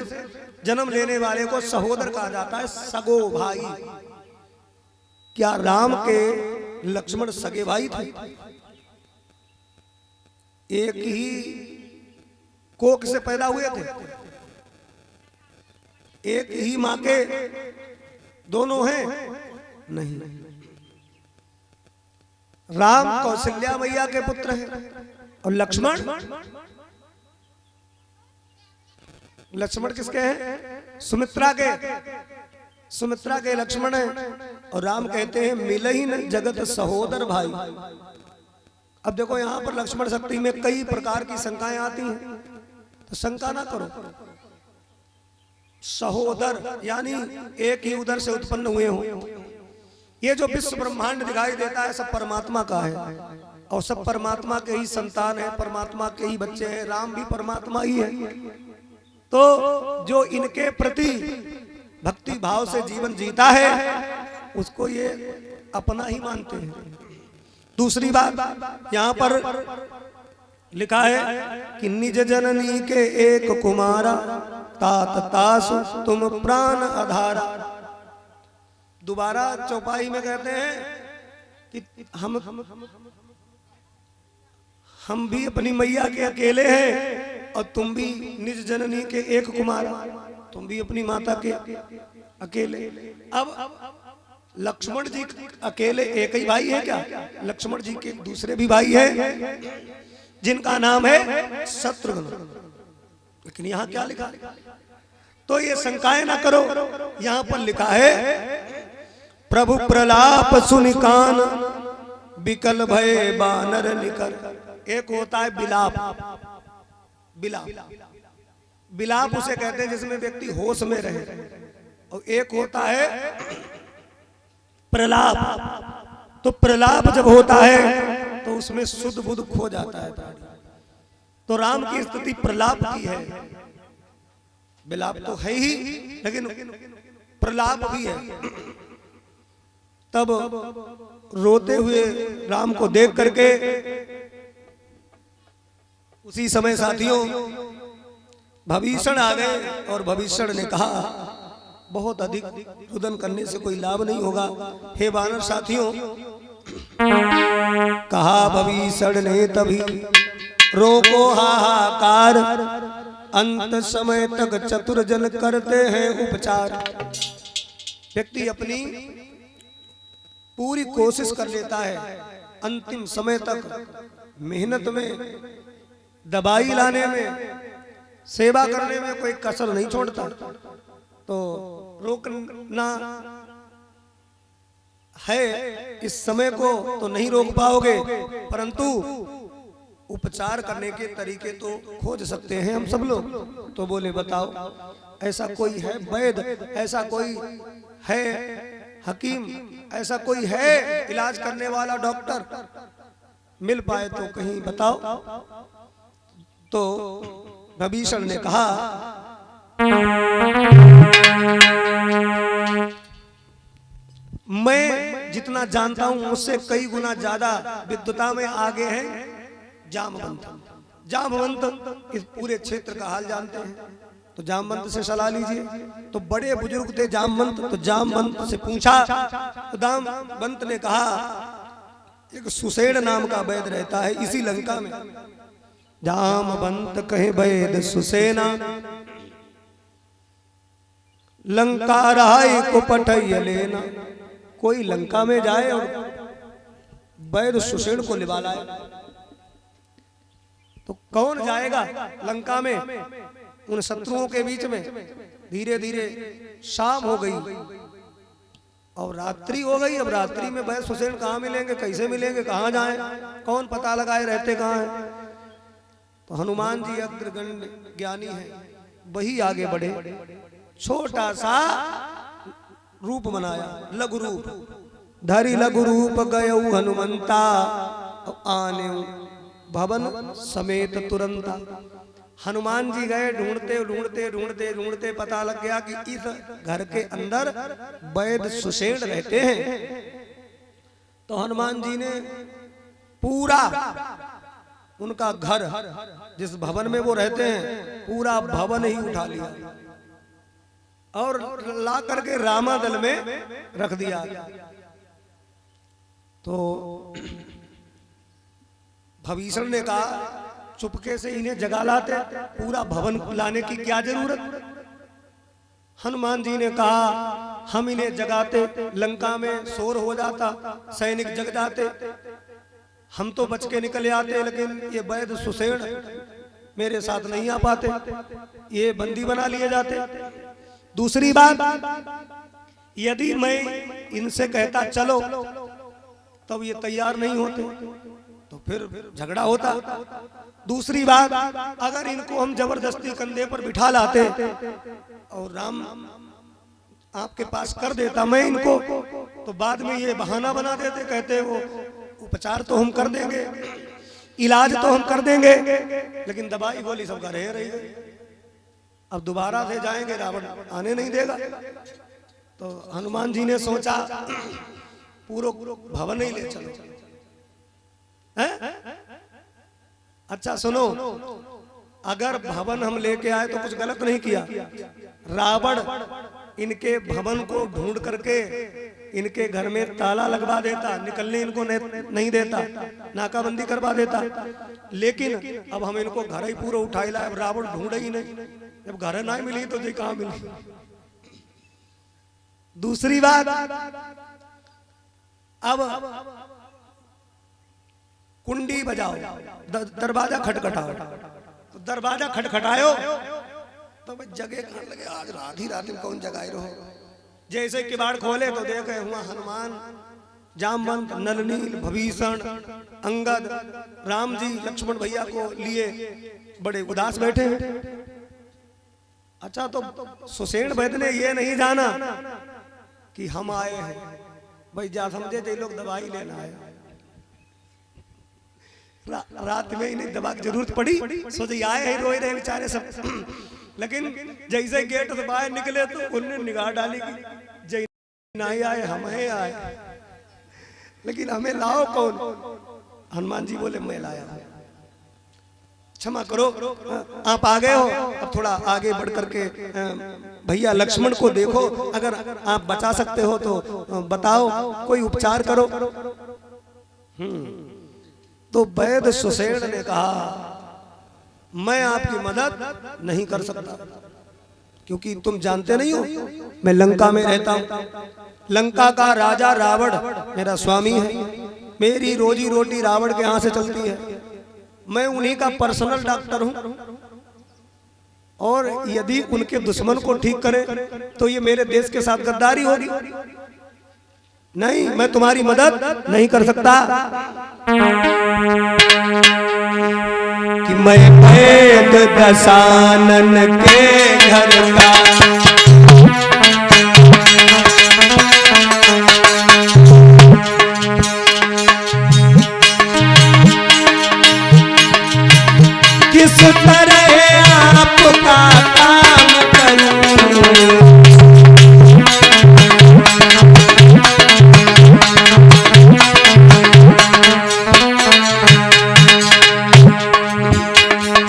जन्म लेने वाले को सहोदर कहा जाता है, सगो भाई। क्या राम के लक्ष्मण सगे भाई थे? एक ही कोख से पैदा हुए थे, एक ही मां के दोनों हैं? नहीं, राम कौशल्या मैया के पुत्र हैं और लक्ष्मण किसके हैं? सुमित्रा के। सुमित्रा के लक्ष्मण हैं और राम कहते हैं मिलहि न जगत सहोदर भाई। अब देखो यहाँ पर लक्ष्मण शक्ति में कई प्रकार की शंकाएं आती हैं, तो शंका ना करो। सहोदर यानी एक ही उदर से उत्पन्न हुए हो। ये जो विश्व ब्रह्मांड दिखाई देता है सब परमात्मा का है और सब परमात्मा के ही संतान है, परमात्मा के ही बच्चे हैं। राम भी परमात्मा ही है। तो जो इनके प्रति भक्ति भाव से जीवन जीता है उसको ये अपना ही मानते हैं। दूसरी बात यहाँ पर लिखा है कि निज जननी के एक कुमारा, तात तासु तुम प्राण आधारा। दोबारा चौपाई में कहते हैं कि हम भी अपनी मैया के अकेले हैं और तुम भी निज जननी के एक कुमारा, तुम भी अपनी माता के अकेले। अब लक्ष्मण जी अकेले एक ही भाई है क्या? लक्ष्मण जी के दूसरे भी भाई हैं जिनका नाम है शत्रुघ्न। लेकिन यहाँ क्या लिखा? तो ये शंकाएं ना करो। यहाँ पर लिखा है प्रभु प्रलाप सुनिकान, विकल भय बानर निकर। एक होता है बिलाप, बिलाप उसे कहते हैं जिसमें व्यक्ति होश में रहे, और एक होता है प्रलाप। तो प्रलाप जब होता है तो उसमें शुद्ध बुद्ध खो जाता है। तो राम की स्थिति प्रलाप की है। बिलाप तो है ही लेकिन प्रलाप भी है। तब रोते हुए राम को देख करके उसी समय साथियों भविष्ण आ गए और भविष्ण ने कहा बहुत अधिक रुदन करने से कोई लाभ नहीं होगा। हे वानर साथियों, कहा भविष्ण ने तभी रोको हाहाकार, अंत समय तक चतुर जन करते हैं उपचार। व्यक्ति अपनी पूरी कोशिश कर लेता है, अंतिम समय तक मेहनत में, दवाई लाने में, सेवा करने में कोई कसर नहीं छोड़ता। तो रोकना है इस समय को तो नहीं रोक पाओगे, परंतु उपचार करने के तरीके तो खोज सकते हैं हम सब लोग। तो बोले बताओ ऐसा कोई है वैद्य, ऐसा कोई है हकीम, ऐसा कोई है इलाज करने वाला डॉक्टर, मिल पाए तो कहीं बताओ। तो भविष्ण ने कहा मैं जितना जानता हूं उससे कई गुना ज्यादा विद्वता में आगे हैं जामवंत। जामवंत इस पूरे क्षेत्र का हाल जानते हैं। तो जामवंत से सलाह लीजिए। तो बड़े बुजुर्ग थे जामवंत, तो जामवंत से पूछा तो जामवंत ने कहा एक सुसेन नाम का वैद्य रहता है इसी लंका में। जामवंत कहे वैद्य सुसेना, लंका राय को पटय लेना। कोई लंका में जाए और वैद्य सुसेन को लिवा लाए, तो कौन जाएगा लंका में उन शत्रुओं के बीच में। धीरे धीरे शाम हो गई और रात्रि हो गई। अब रात्रि में वैद्य सुसेन कहाँ मिलेंगे, कैसे मिलेंगे, कहाँ जाएं, कौन पता लगाए रहते कहाँ हैं। तो हनुमान जी अग्रगण्य ज्ञानी है, वही आगे बढ़े। छोटा सा रूप बनाया, लघु रूप धरी लघु रूप गयऊ हनुमंता, आने भवन समेत तुरंता। हनुमान जी गए, ढूंढते ढूंढते ढूंढते ढूंढते पता लग गया कि इस घर के अंदर वैद्य सुसेन रहते हैं। तो हनुमान जी ने पूरा उनका घर, जिस भवन में वो रहते हैं, पूरा भवन ही उठा लिया और ला करके रामादल में रख दिया। तो भीषण ने कहा चुपके से इन्हें जगा लाते, पूरा भवन लाने की क्या जरूरत। हनुमान जी ने कहा हम इन्हें जगाते, लंका में शोर हो जाता, सैनिक जग जाते, हम तो बच के निकले आते, लेकिन ये वैद्य सुसेन मेरे साथ नहीं आ पाते, ये बंदी बना लिए जाते। दूसरी बात, यदि मैं इनसे कहता चलो तब ये तैयार नहीं होते, तो फिर झगड़ा होता। दूसरी बात, अगर इनको हम जबरदस्ती कंधे पर बिठा लाते और राम आपके पास कर देता मैं इनको, तो बाद में ये बहाना बना देते, कहते वो उपचार तो हम कर देंगे, इलाज तो हम कर देंगे, लेकिन दवाई गोली सबका रह रही है। अब दोबारा से जाएंगे, रावण आने नहीं देगा। तो हनुमान जी ने सोचा पूरा भवन ही ले चलो। अच्छा सुनो, अगर भवन हम लेके आए तो कुछ गलत नहीं किया। रावण इनके भवन को ढूंढ करके इनके घर में ताला लगवा देता, निकलने इनको नहीं देता, नाकाबंदी करवा देता। लेकिन अब हम इनको घर ही पूरा उठाई लाए, अब रावण ढूंढे ही नहीं। जब घर ना मिली तो जी कहां मिली। दूसरी बात, अब कुंडी बजाओ, दरवाजा खटखटाओ। तो दरवाजा खटखटायो तो जगह कहां लगे, आज रात ही रात में कौन जगाए रहो। जैसे किवाड़ खोले तो देखे हुआ हनुमान, जामवंत, नलनील, भीषण, अंगद, राम जी लक्ष्मण भैया को लिए बड़े उदास बैठे हैं। अच्छा, तो सुसेन वैद्य ने ये नहीं जाना कि हम आए हैं, भाई जा समझे थे लोग दवाई लेना आए। रात में इन्हें दवा की जरूरत पड़ी, सोचे आए हैं, रोए रहे बेचारे सब। लेकिन जैसे गेट से बाहर निकले तो उन्होंने निगाह डाली कि जय नहीं आए, हम ही आए, लेकिन हमें लाओ कौन। हनुमान जी बोले मैं लाया। क्षमा करो, आप आ गए हो, अब थोड़ा आगे बढ़ करके भैया लक्ष्मण को देखो, अगर आप बचा सकते हो तो बताओ, कोई उपचार करो। तो वैद्य सुसेन ने कहा मैं आपकी मदद नहीं कर सकता, क्योंकि तुम जानते नहीं हो मैं लंका में रहता हूं। लंका का राजा रावण मेरा स्वामी है, मेरी रोजी रोटी रावण के यहाँ से चलती है, मैं उन्हीं का पर्सनल डॉक्टर हूं। और यदि उनके दुश्मन को ठीक करे तो ये मेरे देश के साथ गद्दारी होगी। नहीं, मैं तुम्हारी मदद नहीं कर सकता। कि मैं वैद्य दशानन के घर का किस तरह आपका काम करूं,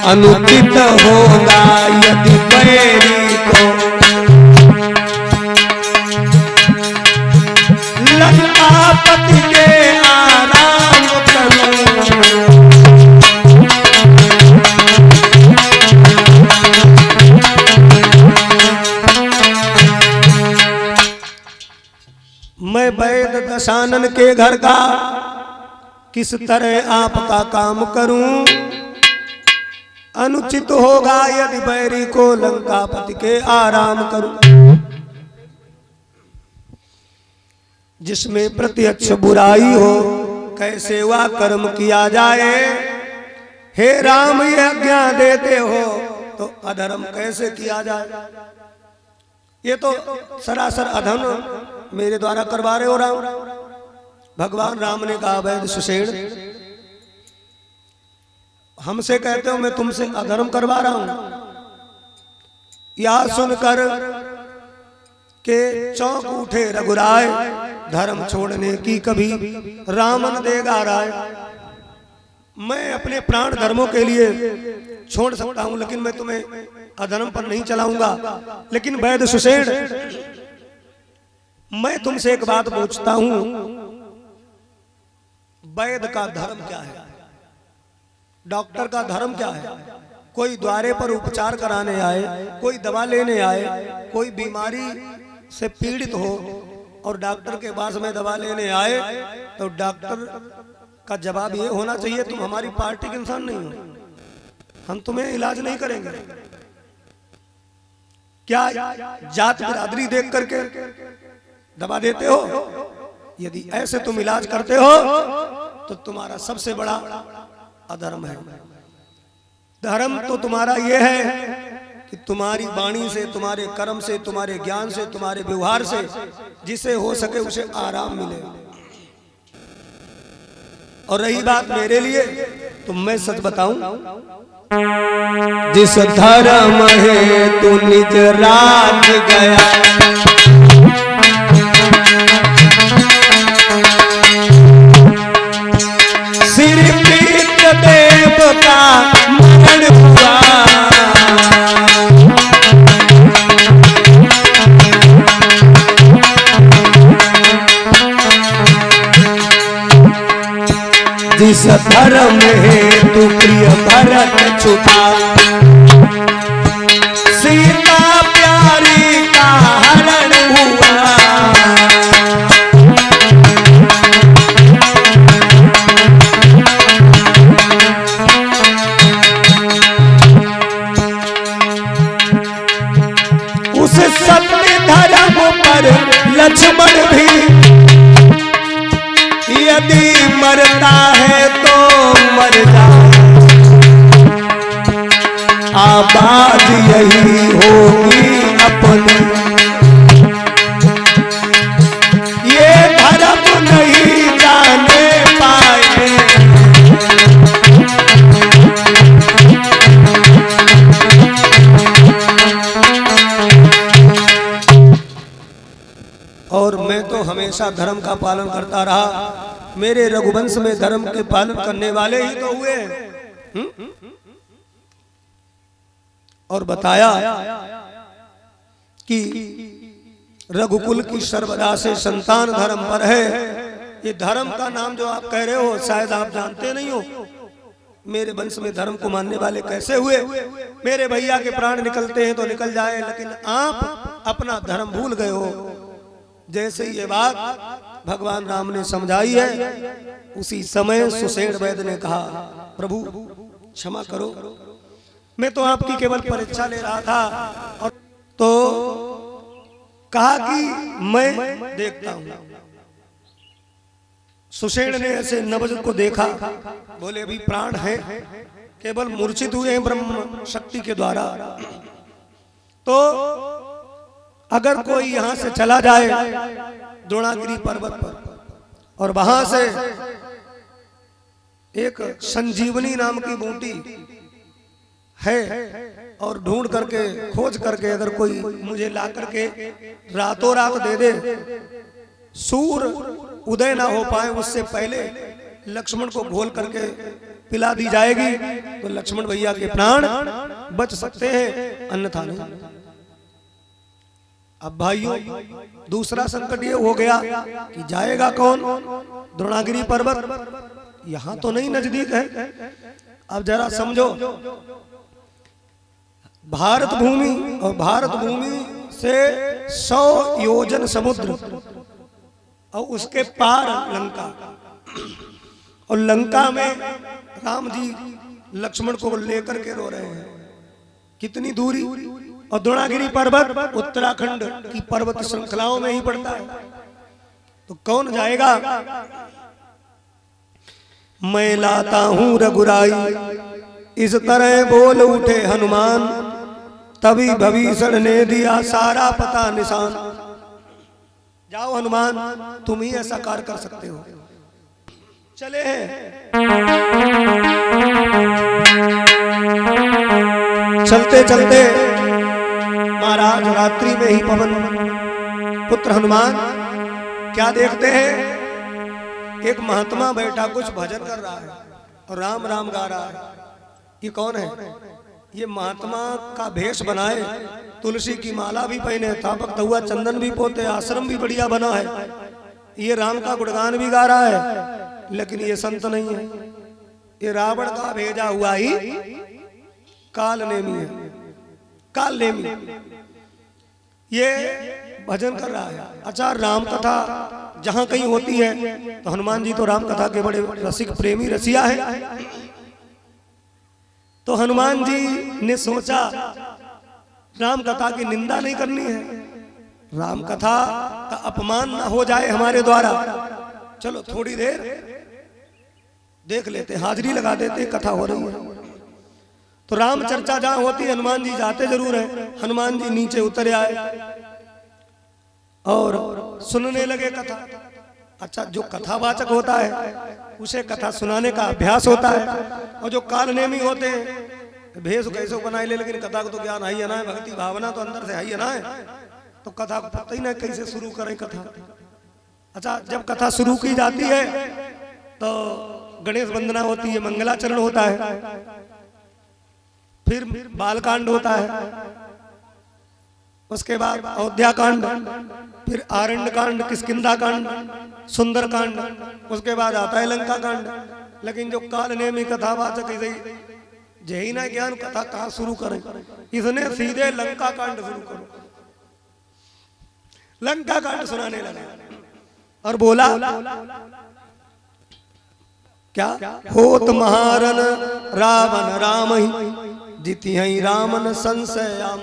अनुचित होगा यदि बैरी को लंकापति के आराम करूं। मैं वैद दशानन के घर का किस तरह आपका काम करूं। अनुचित होगा यदि बैरी को लंकापति के आराम करूं। जिसमें प्रत्यक्ष बुराई हो कैसे वह कर्म किया जाए। हे राम ये आज्ञा देते हो तो अधर्म कैसे किया जाए। ये तो सरासर अधर्म मेरे द्वारा करवा रहे हो राम। भगवान राम ने कहा वैद सुषेण हमसे कहते हो मैं तुमसे अधर्म करवा रहा हूं। यह सुनकर के चौंक उठे रघुराय। धर्म छोड़ने की कभी रामन देगा राय। मैं अपने प्राण धर्मों के लिए छोड़ सकता हूं लेकिन मैं तुम्हें अधर्म पर नहीं चलाऊंगा। लेकिन वैद सुषेण मैं तुमसे एक बात पूछता हूं। वैद का धर्म क्या है। डॉक्टर का धर्म क्या है। कोई द्वारे पर उपचार कराने आए, कोई दवा लेने आए, कोई बीमारी से पीड़ित हो और डॉक्टर के पास में दवा लेने आए तो डॉक्टर का जवाब ये होना चाहिए तुम हमारी पार्टी के इंसान नहीं हो, हम तुम्हें इलाज नहीं करेंगे। क्या जात बिरादरी देख करके दवा देते हो। यदि ऐसे तुम इलाज करते हो तो तुम्हारा सबसे बड़ा अधर्म है। धर्म तो तुम्हारा यह है कि तुम्हारी वाणी से, तुम्हारे कर्म से, तुम्हारे ज्ञान से, तुम्हारे व्यवहार से जिसे हो सके उसे आराम मिले। और रही बात मेरे लिए तो मैं सच बताऊं, जिस धर्म है तू निज राज गया। सिर पीत देव का मरण हुआ। जिस धर्म है तू प्रिय भरत छुपा। सीता प्यारी का हरण हुआ। उस सत्य धर्म पर लक्ष्मण भी यदि मरता है तो मर जाए। आबाद यही होगी अपनी। ये धर्म नहीं जाने पाए। और मैं तो हमेशा धर्म का पालन करता रहा। मेरे रघुवंश में धर्म के पालन करने वाले ही तो हुए। और बताया कि रघुकुल की सर्वदा से संतान धर्म पर है। ये धर्म का नाम जो आप कह रहे हो शायद आप जानते नहीं हो। मेरे वंश में धर्म को मानने वाले कैसे हुए। मेरे भैया के प्राण निकलते हैं तो निकल जाए लेकिन आप अपना धर्म भूल गए हो। जैसे ये बात भगवान राम ने समझाई है उसी समय सुषेण वैद ने कहा प्रभु क्षमा करो, मैं तो आपकी केवल परीक्षा ले रहा था। और तो कहा कि मैं देखता हूं। सुषेण ने ऐसे नवजत को देखा, बोले अभी प्राण है, केवल मूर्छित हुए हैं ब्रह्म शक्ति के द्वारा। तो अगर कोई यहां से चला जाए द्रोणागिरी पर्वत पर और वहां से एक संजीवनी नाम की बूटी है और ढूंढ करके खोज करके अगर कोई मुझे ला करके रातों रात दे दे, सूर्य उदय ना हो पाए उससे पहले लक्ष्मण को घोल करके पिला दी जाएगी तो लक्ष्मण भैया के प्राण बच सकते हैं, अन्यथा नहीं। अब भाइयों दूसरा संकट ये हो गया कि जाएगा कौन? द्रोणागिरी पर्वत यहां तो नहीं नजदीक है। अब जरा समझो, भारत भूमि और भारत भूमि से 100 योजन समुद्र और उसके पार लंका, और लंका में राम जी लक्ष्मण को लेकर के रो रहे हैं। कितनी दूरी? और द्रोणागिरी पर्वत उत्तराखंड की पर्वत श्रृंखलाओं में ही पड़ता है, तो कौन जाएगा? मैं लाता हूं रघुराई, इस तरह बोल उठे हनुमान, तभी भविष्य ने दिया सारा पता निशान। जाओ हनुमान, तुम ही ऐसा कार्य कर सकते हो। चले हैं, चलते चलते महाराज रात्रि में ही पवन पुत्र हनुमान क्या देखते हैं? एक महात्मा बैठा कुछ भजन कर रहा है और राम राम गा रहा है। ये कौन है? ये महात्मा का भेष बनाए, तुलसी की माला भी पहने, तापक हुआ चंदन भी पोते, आश्रम भी बढ़िया बना है, ये राम का गुणगान भी गा रहा है, लेकिन ये संत नहीं है। ये रावण का भेजा हुआ ही काल नेमी है, काल नेमी ये भजन कर रहा है। अच्छा, राम कथा जहां कहीं होती है तो हनुमान जी तो राम कथा के बड़े रसिक प्रेमी रसिया है, तो हनुमान जी ने सोचा राम कथा की निंदा नहीं करनी है, राम कथा का अपमान ना हो जाए हमारे द्वारा, चलो थोड़ी देर देख लेते, हाजिरी लगा देते, कथा हो रही है। तो राम चर्चा जहां होती है हनुमान जी जाते जरूर है। हनुमान जी नीचे उतर आए और सुनने लगे कथा। अच्छा, जो कथावाचक होता है उसे कथा सुनाने का अभ्यास होता है, और जो कालनेमी होते हैं भेष कैसे बनाए ले, लेकिन कथा को तो ज्ञान है ही ना है, भक्ति भावना तो अंदर से है ही ना है, तो कथा को पता ही ना कैसे शुरू करें कथा। अच्छा, जब कथा शुरू की जाती है तो गणेश वंदना होती है, मंगलाचरण होता है, फिर बालकांड होता है, उसके बाद अयोध्या कांड, फिर आरण्य कांड, किष्किंधा कांड, सुंदर कांड, उसके बाद आता है लंका कांड। लेकिन जो काल नेमी कथावाचक जय ना ज्ञान कथा कहाँ शुरू करें, इसने सीधे लंका कांड शुरू करो, लंका कांड सुनाने लगा और बोला क्या? होत महारन रावण राम ही, जीती है रामन संशय आम।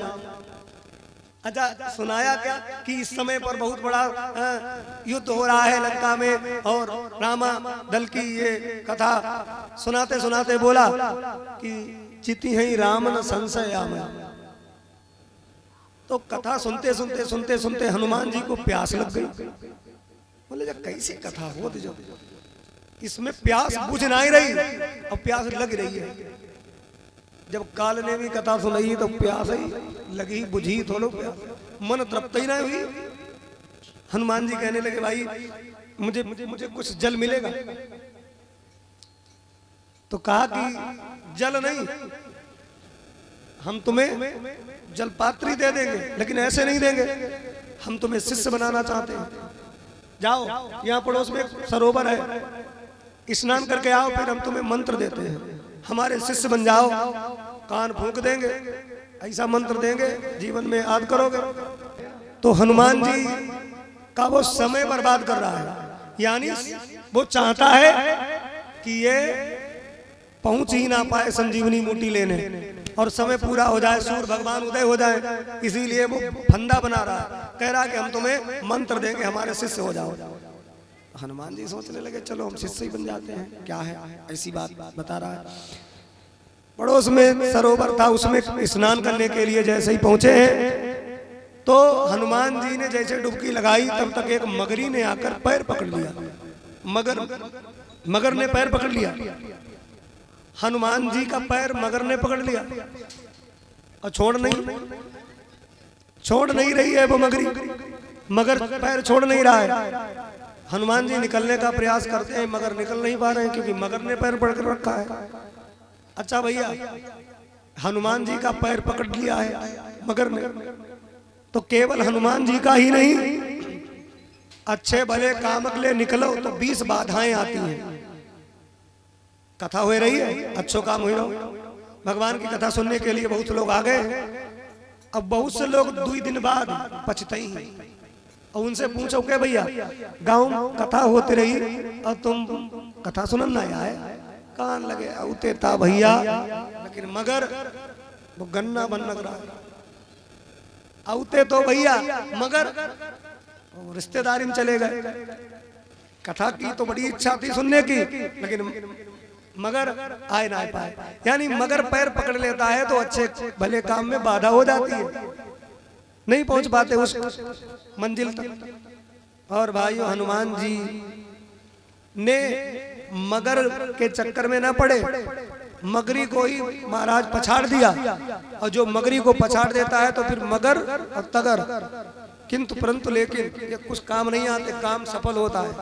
अच्छा, सुनाया क्या कि इस समय पर बहुत बड़ा युद्ध हो रहा है लंका में, और रामा दल की ये कथा सुनाते सुनाते बोला कि जीती है रामन संशय आम। तो कथा सुनते सुनते सुनते सुनते हनुमान जी को प्यास लग गई। बोले जब कैसी कथा हो, जो इसमें प्यास बुझ नहीं रही और प्यास लग रही है। जब काल ने भी कथा सुनाई तो प्यास ही लगी, बुझी थोड़ो प्यास, मन तृप्त ही नहीं हुई। हनुमान जी कहने लगे भाई मुझे मुझे मुझे कुछ जल मिलेगा? तो कहा कि जल नहीं, हम तुम्हें जल पात्री दे देंगे, लेकिन ऐसे नहीं देंगे, हम तुम्हें शिष्य बनाना चाहते हैं। जाओ, यहाँ पड़ोस में सरोवर है, स्नान करके आओ, फिर हम तुम्हें मंत्र देते हैं, हमारे शिष्य बन जाओ, कान फूंक देंगे, ऐसा मंत्र देंगे, जीवन में याद करोगे। तो हनुमान जी का वो समय बर्बाद कर रहा है, यानी वो चाहता है कि ये पहुंच ही ना पाए संजीवनी बूटी लेने, और समय पूरा हो जाए, सूर्य भगवान उदय हो जाए, इसीलिए वो फंदा बना रहा है, कह रहा है कि हम तुम्हें मंत्र देंगे, हमारे शिष्य हो जाओ। हनुमान जी सोचने लगे चलो हम शिष्य ही बन जाते हैं, क्या है ऐसी बात बता रहा है। पड़ोस में सरोवर था, उसमें स्नान करने के लिए जैसे ही पहुंचे हैं तो हनुमान जी ने जैसे डुबकी लगाई तब तक एक मगरी ने आकर पैर पकड़ लिया। मगर ने पैर पकड़ लिया, हनुमान जी का पैर मगर ने पकड़ लिया और छोड़ नहीं रही है वो मगरी, मगर पैर छोड़ नहीं रहा है। हनुमान जी निकलने का प्रयास करते हैं मगर निकल नहीं पा रहे हैं क्योंकि मगर ने पैर पकड़ कर रखा है। अच्छा भैया, हनुमान जी का पैर पकड़ लिया है मगर ने, तो केवल हनुमान जी का ही नहीं, अच्छे भले काम के लिए निकलो तो 20 बाधाएं आती हैं। कथा हो रही है, अच्छो काम हो रहा, भगवान की कथा सुनने के लिए बहुत लोग आ गए। अब बहुत से लोग 2 दिन बाद पछते ही, और उनसे पूछो के भैया गांव कथा होती रही और तुम कथा सुनन ना आए, कान लगे औते था भैया, लेकिन मगर वो गन्ना बन लग रहा है। औते तो भैया मगर रिश्तेदारी में चले गए। कथा की तो बड़ी इच्छा थी सुनने की, लेकिन मगर आए ना पाए। यानी मगर पैर पकड़ लेता है तो अच्छे भले काम में बाधा हो जाती है, नहीं पहुंच पाते उस मंजिल तक। और भाइयों, हनुमान जी ने मगर के चक्कर में ना पड़े, मगरी को ही महाराज पछाड़ दिया। और जो मगरी को पछाड़ देता है तो फिर मगर और तगर, किंतु परंतु लेकिन ये कुछ काम नहीं आते, काम सफल होता है।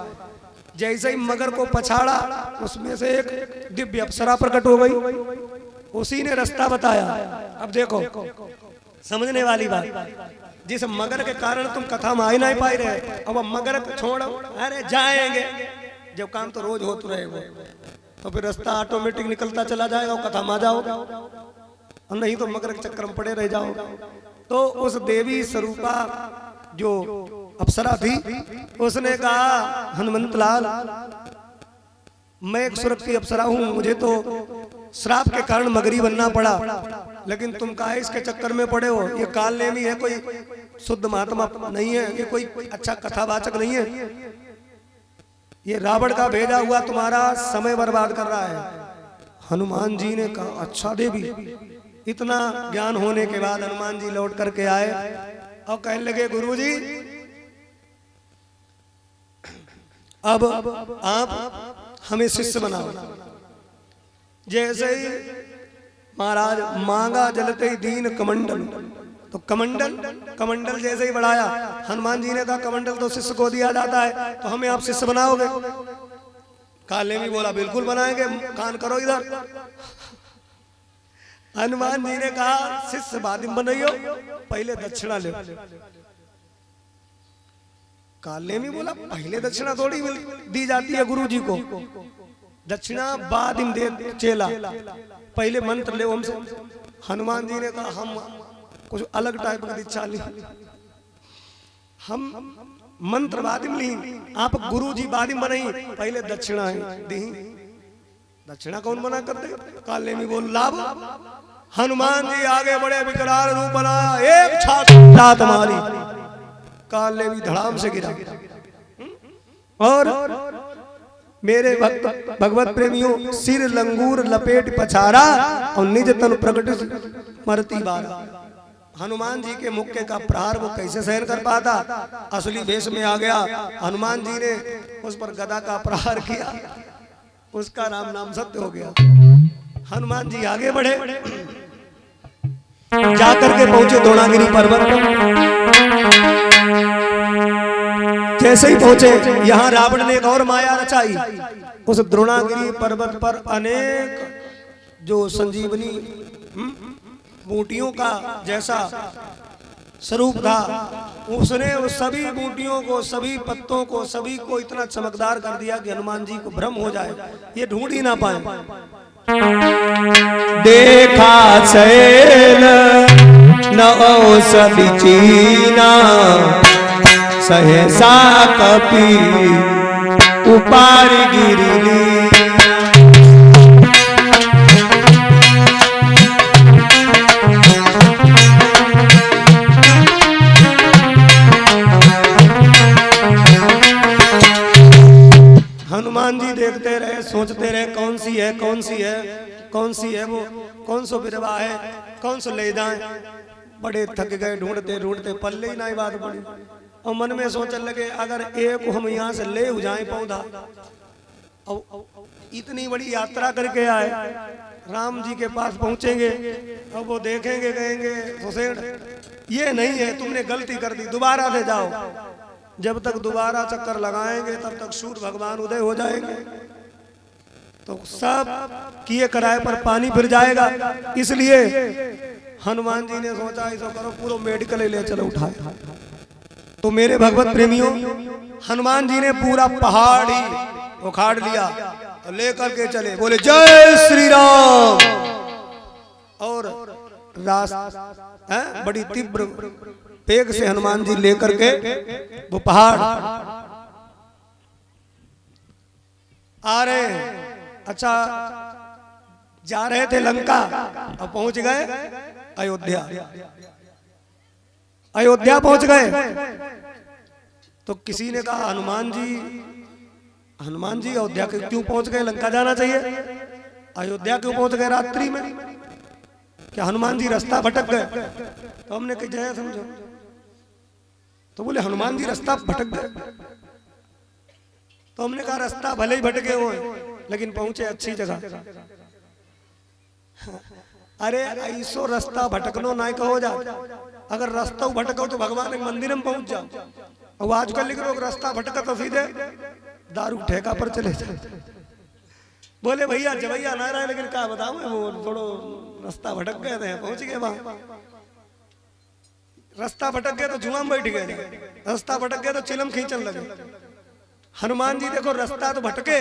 जैसे ही मगर को पछाड़ा, उसमें से एक दिव्य अप्सरा प्रकट हो गई, उसी ने रास्ता बताया। अब देखो समझने वाली बात, जिस मगर के कारण तुम कथा में आ नहीं पाए रहे, अब मगर छोड़ो, अरे जाएंगे, जब काम तो रोज होते रहेगा तो फिर रास्ता ऑटोमेटिक निकलता चला जाएगा, कथा में आ जाओगे, और नहीं तो मगर के चक्कर में पड़े रह जाओगे। तो उस देवी स्वरूपा जो अप्सरा थी, उसने कहा हनुमंत लाल, मैं एक स्वर्ग की अप्सरा हूं, मुझे तो श्राप के कारण मगरी बनना पड़ा, लेकिन तुम काहे इसके चक्कर में पड़े हो? ये काल नेमी है, कोई शुद्ध महात्मा नहीं है, ये कोई अच्छा कथावाचक नहीं है, ये रावण का भेजा हुआ तुम्हारा समय बर्बाद कर रहा है। हनुमान जी ने कहा अच्छा देवी। इतना ज्ञान होने के बाद हनुमान जी लौट करके आए और कहने लगे गुरुजी, अब आप हमें शिष्य बनाओ। जैसे ही महाराज मांगा जलते ही दीन कमंडल, तो कमंडल जैसे ही बढ़ाया, हनुमान जी ने कहा कमंडल तो शिष्य को दिया जाता है, तो हमें आप शिष्य बनाओगे? काले भी बोला बिल्कुल बनाएंगे, कान करो इधर। हनुमान जी ने कहा शिष्य बाद में बनाइयो, पहले दक्षिणा ले। काले में बोला पहले दक्षिणा थोड़ी दी जाती है गुरु जी को, दक्षिणा बाद में दे चेला, पहले मंत्र ले हमसे। हनुमान जी ने कहा हम कुछ अलग टाइप की दीक्षा ली, हम मंत्र बाद में ली, आप गुरु जी बाद में बनाई, पहले दक्षिणा दी। दक्षिणा कौन मना करते? काले में बोल लाभ। हनुमान जी आगे बड़े, विकराल रूप बनाया, एक छात मारी, काले भी धड़ाम से गिरा। और मेरे भक्त भगवत प्रेमियों, सिर लंगूर लपेट पछाड़ा और निज तन प्रकट मरती बारा। हनुमान जी के मुक्के का प्रहार वो कैसे सहन कर पाता? असली वेश में आ गया, हनुमान जी ने उस पर गदा का प्रहार किया, उसका नाम सत्य हो गया। हनुमान जी आगे बढ़े, जाकर के पहुंचे द्रोणागिरी पर्वत। जैसे ही पहुंचे, यहाँ रावण ने एक और माया रचाई। उस द्रोणागिरी पर्वत पर अनेक जो संजीवनी बूटियों का जैसा स्वरूप था, उसने उस सभी बूटियों को, सभी पत्तों को, सभी को इतना चमकदार कर दिया कि हनुमान जी को भ्रम हो जाए, ये ढूंढ ही ना पाए। देखा शैल न औषधि चीना, सहसा कपि उपारि गिरिली। हनुमान जी देखते रहे, सोचते रहे कौन सी है, कौन सी है, कौन सी है वो, कौन सो बिरवा है, कौन सो ले जाए। बड़े थक गए, ढूंढते ढूंढते पल्ले ही नहीं बात पड़ी, और मन में सोचने लगे अगर एक हम यहाँ से ले जाए पौधा, और इतनी बड़ी यात्रा करके आए, राम जी के पास पहुंचेंगे, अब वो देखेंगे, कहेंगे सुसेन ये नहीं है, तुमने गलती कर दी, दोबारा से जाओ। जब तक दोबारा चक्कर लगाएंगे तब तक सूर्य भगवान उदय हो जाएंगे, तो सब किए कराए पर पानी फिर जाएगा। इसलिए हनुमान जी ने सोचा ऐसा करो पूरा मेडिकल ले चलो उठाए। तो मेरे भगवत प्रेमियों, हनुमान जी ने पूरा पहाड़ ही उखाड़ लिया और लेकर के चले, बोले जय श्री राम। और बड़ी तीव्र वेग से हनुमान जी लेकर के वो पहाड़ आ रहे हैं। अच्छा, जा रहे थे लंका और पहुंच गए अयोध्या। अयोध्या पहुंच गए तो किसी ने कहा हनुमान जी अयोध्या क्यों पहुंच गए? लंका जाना चाहिए, अयोध्या क्यों पहुंच गए रात्रि में? क्या हनुमान जी रास्ता भटक गए? तो हमने कहा जय समझो। तो बोले हनुमान जी रास्ता भटक गए। तो हमने कहा रास्ता भले ही भटके हुए लेकिन पहुंचे अच्छी जगह। अरे ऐसो रास्ता भटकनो ना कहो जा, अगर रास्ता भटको तो भगवान के मंदिर में पहुंच जाओ। और आजकल लिख लोग रास्ता भटका तो सीधे दारू ठेका पर चले जाए। बोले भैया जवैया ना रहा, लेकिन क्या बताऊं वो थोड़ो रास्ता भटक गए थे, पहुंच गए वहां। रास्ता भटक गए तो जुआ में बैठ गए, रास्ता भटक गए तो चिलम खींचन लगे। हनुमान जी देखो रास्ता तो भटके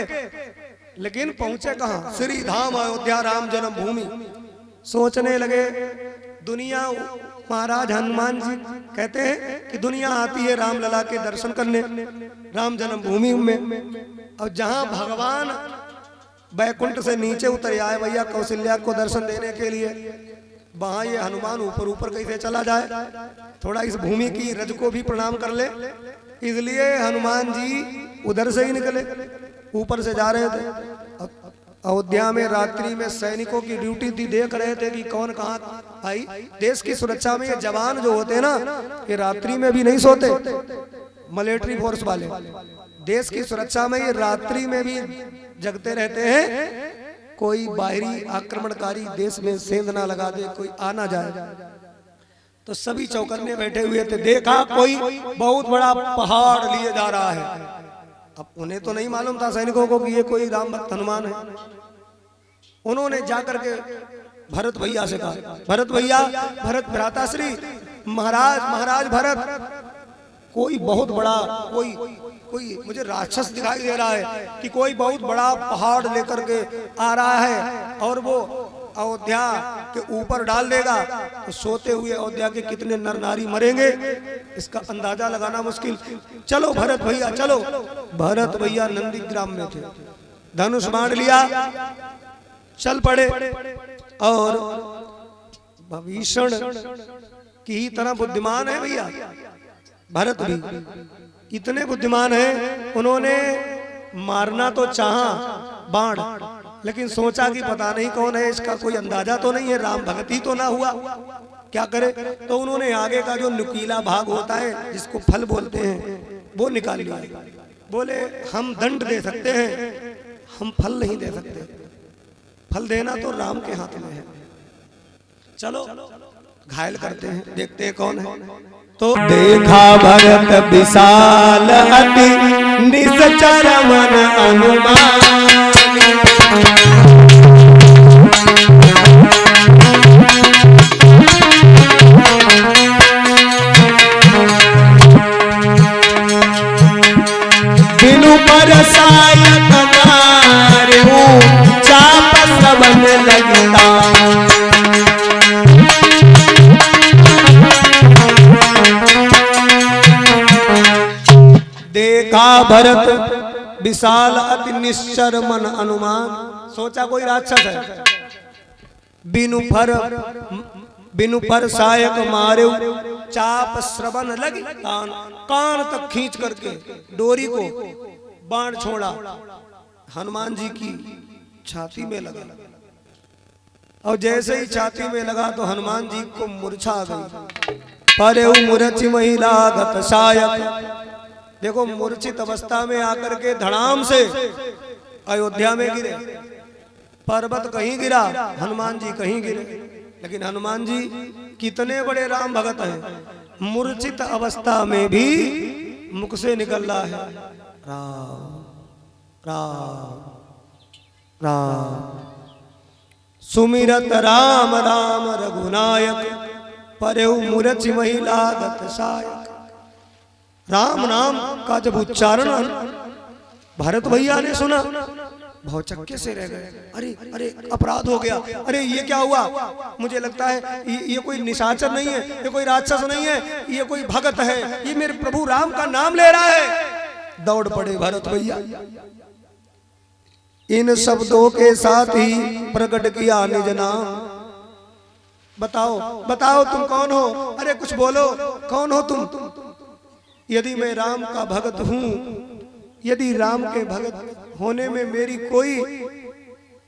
लेकिन पहुंचे कहां? श्री धाम अयोध्या राम जन्म भूमि। सोचने लगे दुनिया, महाराज हनुमान जी कहते हैं कि दुनिया आती है राम लला के दर्शन करने राम जन्म भूमि में, और जहां भगवान बैकुंठ से नीचे उतर आए भैया कौशल्या को दर्शन देने के लिए, वहां ये हनुमान ऊपर ऊपर कैसे चला जाए? थोड़ा इस भूमि की रज को भी प्रणाम कर ले। इसलिए हनुमान जी उधर से ही निकले, ऊपर से जा रहे थे। अयोध्या में रात्रि में सैनिकों की ड्यूटी थी, देख रहे थे कि कौन कहाँ आई। देश की सुरक्षा में ये जवान जो होते हैं ना, ये रात्रि में भी नहीं सोते। मिलिट्री फोर्स वाले देश की सुरक्षा में ये रात्रि में भी जगते रहते हैं। कोई बाहरी आक्रमणकारी देश में सेंध ना लगा दे, कोई आ ना जाए। तो सभी चौकन्ने बैठे हुए थे। देखा कोई बहुत बड़ा पहाड़ लिए जा रहा है। अब उन्हें तो नहीं मालूम था सैनिकों को कि ये कोई राम भक्त हनुमान है। उन्होंने जाकर के भरत भैया से कहा, भरत भैया, भरत भ्राताश्री, महाराज भरत, कोई बहुत बड़ा कोई मुझे राक्षस दिखाई दे रहा है कि कोई बहुत बड़ा पहाड़ लेकर के आ रहा है और वो अयोध्या के ऊपर डाल देगा। तो सोते हुए अयोध्या के कितने नर नारी मरेंगे इसका अंदाजा लगाना मुश्किल। चलो भरत भैया चलो। भरत भैया नंदीग्राम में थे, धनुष बाण लिया, चल पड़े। और भीषण की तरह बुद्धिमान है भैया भरत भी, इतने बुद्धिमान है। उन्होंने मारना तो चाहा बाण, लेकिन सोचा कि पता नहीं कौन है, इसका कोई अंदाजा तो नहीं है, राम भगत ही तो ना हुआ, क्या करे। तो उन्होंने आगे का जो नुकीला भाग होता है जिसको फल बोलते हैं वो निकाल लिया। बोले हम दंड दे सकते हैं, हम फल नहीं दे सकते, फल देना तो राम के हाथ में है। चलो घायल करते हैं, देखते हैं कौन है। तो देखा भरत विशाल अति निश्चर मन अनुमान, बिनु परसाय कनारे चाप सबन लगता। देखा भरत विशाल अति निश्चर मन अनुमान, सोचा कोई राक्षस है। बिनु फर सायक मारे चाप श्रवण लगी, कान तक खींच करके डोरी को बाण छोड़ा, हनुमान जी की छाती में लगा। और जैसे ही छाती में लगा तो हनुमान जी को मूर्छा आ गई। परे मूर्छि महिला गत सायक, देखो मूर्छित अवस्था में आकर के धड़ाम से अयोध्या में गिरे। पर्वत कहीं गिरा, हनुमान जी कहीं गिरे। लेकिन हनुमान जी कितने बड़े राम भगत हैं, मूर्छित अवस्था में भी मुख से निकल रहा है राम राम राम। सुमिरत राम राम रघुनायक परयु मूरति महिला गत सायक। राम नाम का जब उच्चारण भरत भैया ने सुना बहुत चक्के से रह गए। अरे अरे अपराध हो गया, अरे ये क्या हुआ? मुझे लगता है ये कोई निशाचर नहीं है, ये कोई राक्षस नहीं है, ये कोई भगत है, ये मेरे प्रभु राम का नाम ले रहा है। दौड़ पड़े भरत भैया। इन शब्दों के साथ ही प्रकट किया निज नाम। बताओ बताओ तुम कौन हो? अरे कुछ बोलो, कौन हो तुम? यदि मैं राम का भगत हूं, यदि राम के भगत होने में मेरी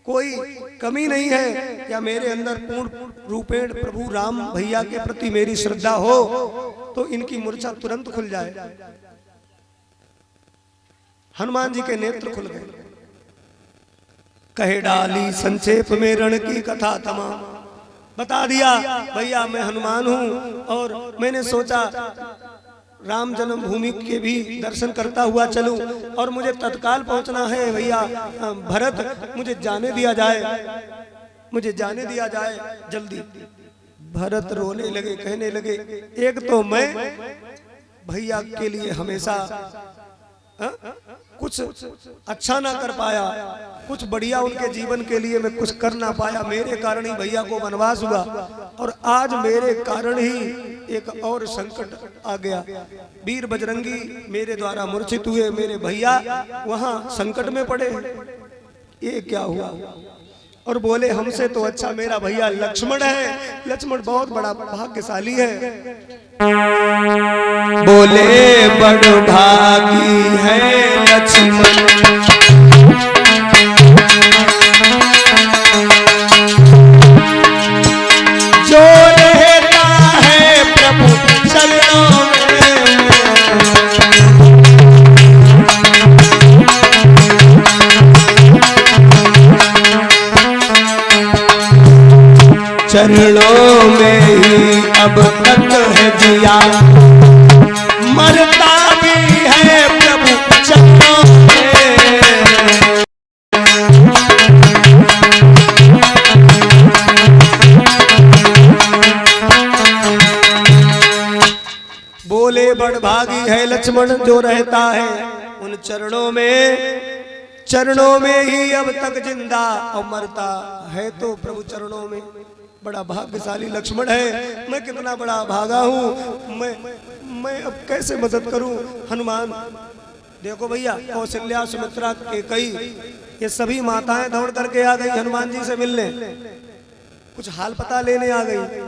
कोई कमी नहीं है, या मेरे अंदर पूर्ण रूपेण प्रभु राम भैया के प्रति मेरी श्रद्धा हो, तो इनकी मूर्छा तुरंत खुल जाए। हनुमान जी के नेत्र खुल गए। कहे डाली संक्षेप में रण की कथा तमाम। बता दिया भैया मैं हनुमान हूं, और मैंने सोचा राम जन्मभूमि के भी दर्शन करता हुआ चलूं, और मुझे तत्काल पहुंचना है भैया भरत, मुझे जाने दिया जाए, मुझे जाने दिया जाए जल्दी। भरत रोने लगे, कहने लगे एक तो मैं भैया के लिए हमेशा कुछ अच्छा ना कर पाया, कुछ बढ़िया उनके जीवन के लिए मैं कुछ कर ना पाया, मेरे कारण ही भैया को वनवास हुआ, और आज मेरे कारण ही एक और संकट आ गया। वीर बजरंगी मेरे द्वारा मूर्छित हुए, मेरे भैया वहां संकट में पड़े, ये क्या हुआ? और बोले हमसे तो अच्छा मेरा भैया लक्ष्मण है, लक्ष्मण बहुत बड़ा भाग्यशाली है। बोले बड़ भागी है लक्ष्मण, जो रहता है प्रभु चरणों में। चरणों में ही अब तक है जिया, मरता भी है प्रभु चरणों में। बोले बड़ भागी है लक्ष्मण जो रहता है उन चरणों में, चरणों में ही अब तक जिंदा, और मरता है तो प्रभु चरणों में। बड़ा भाग्यशाली लक्ष्मण है, मैं कितना बड़ा भागा हूँ, मैं अब कैसे मदद करूं? हनुमान देखो भैया, कौशल्या सुमित्रा कैकेयी ये सभी माताएं दौड़ करके आ गई हनुमान जी से मिलने, कुछ हाल पता लेने आ गई।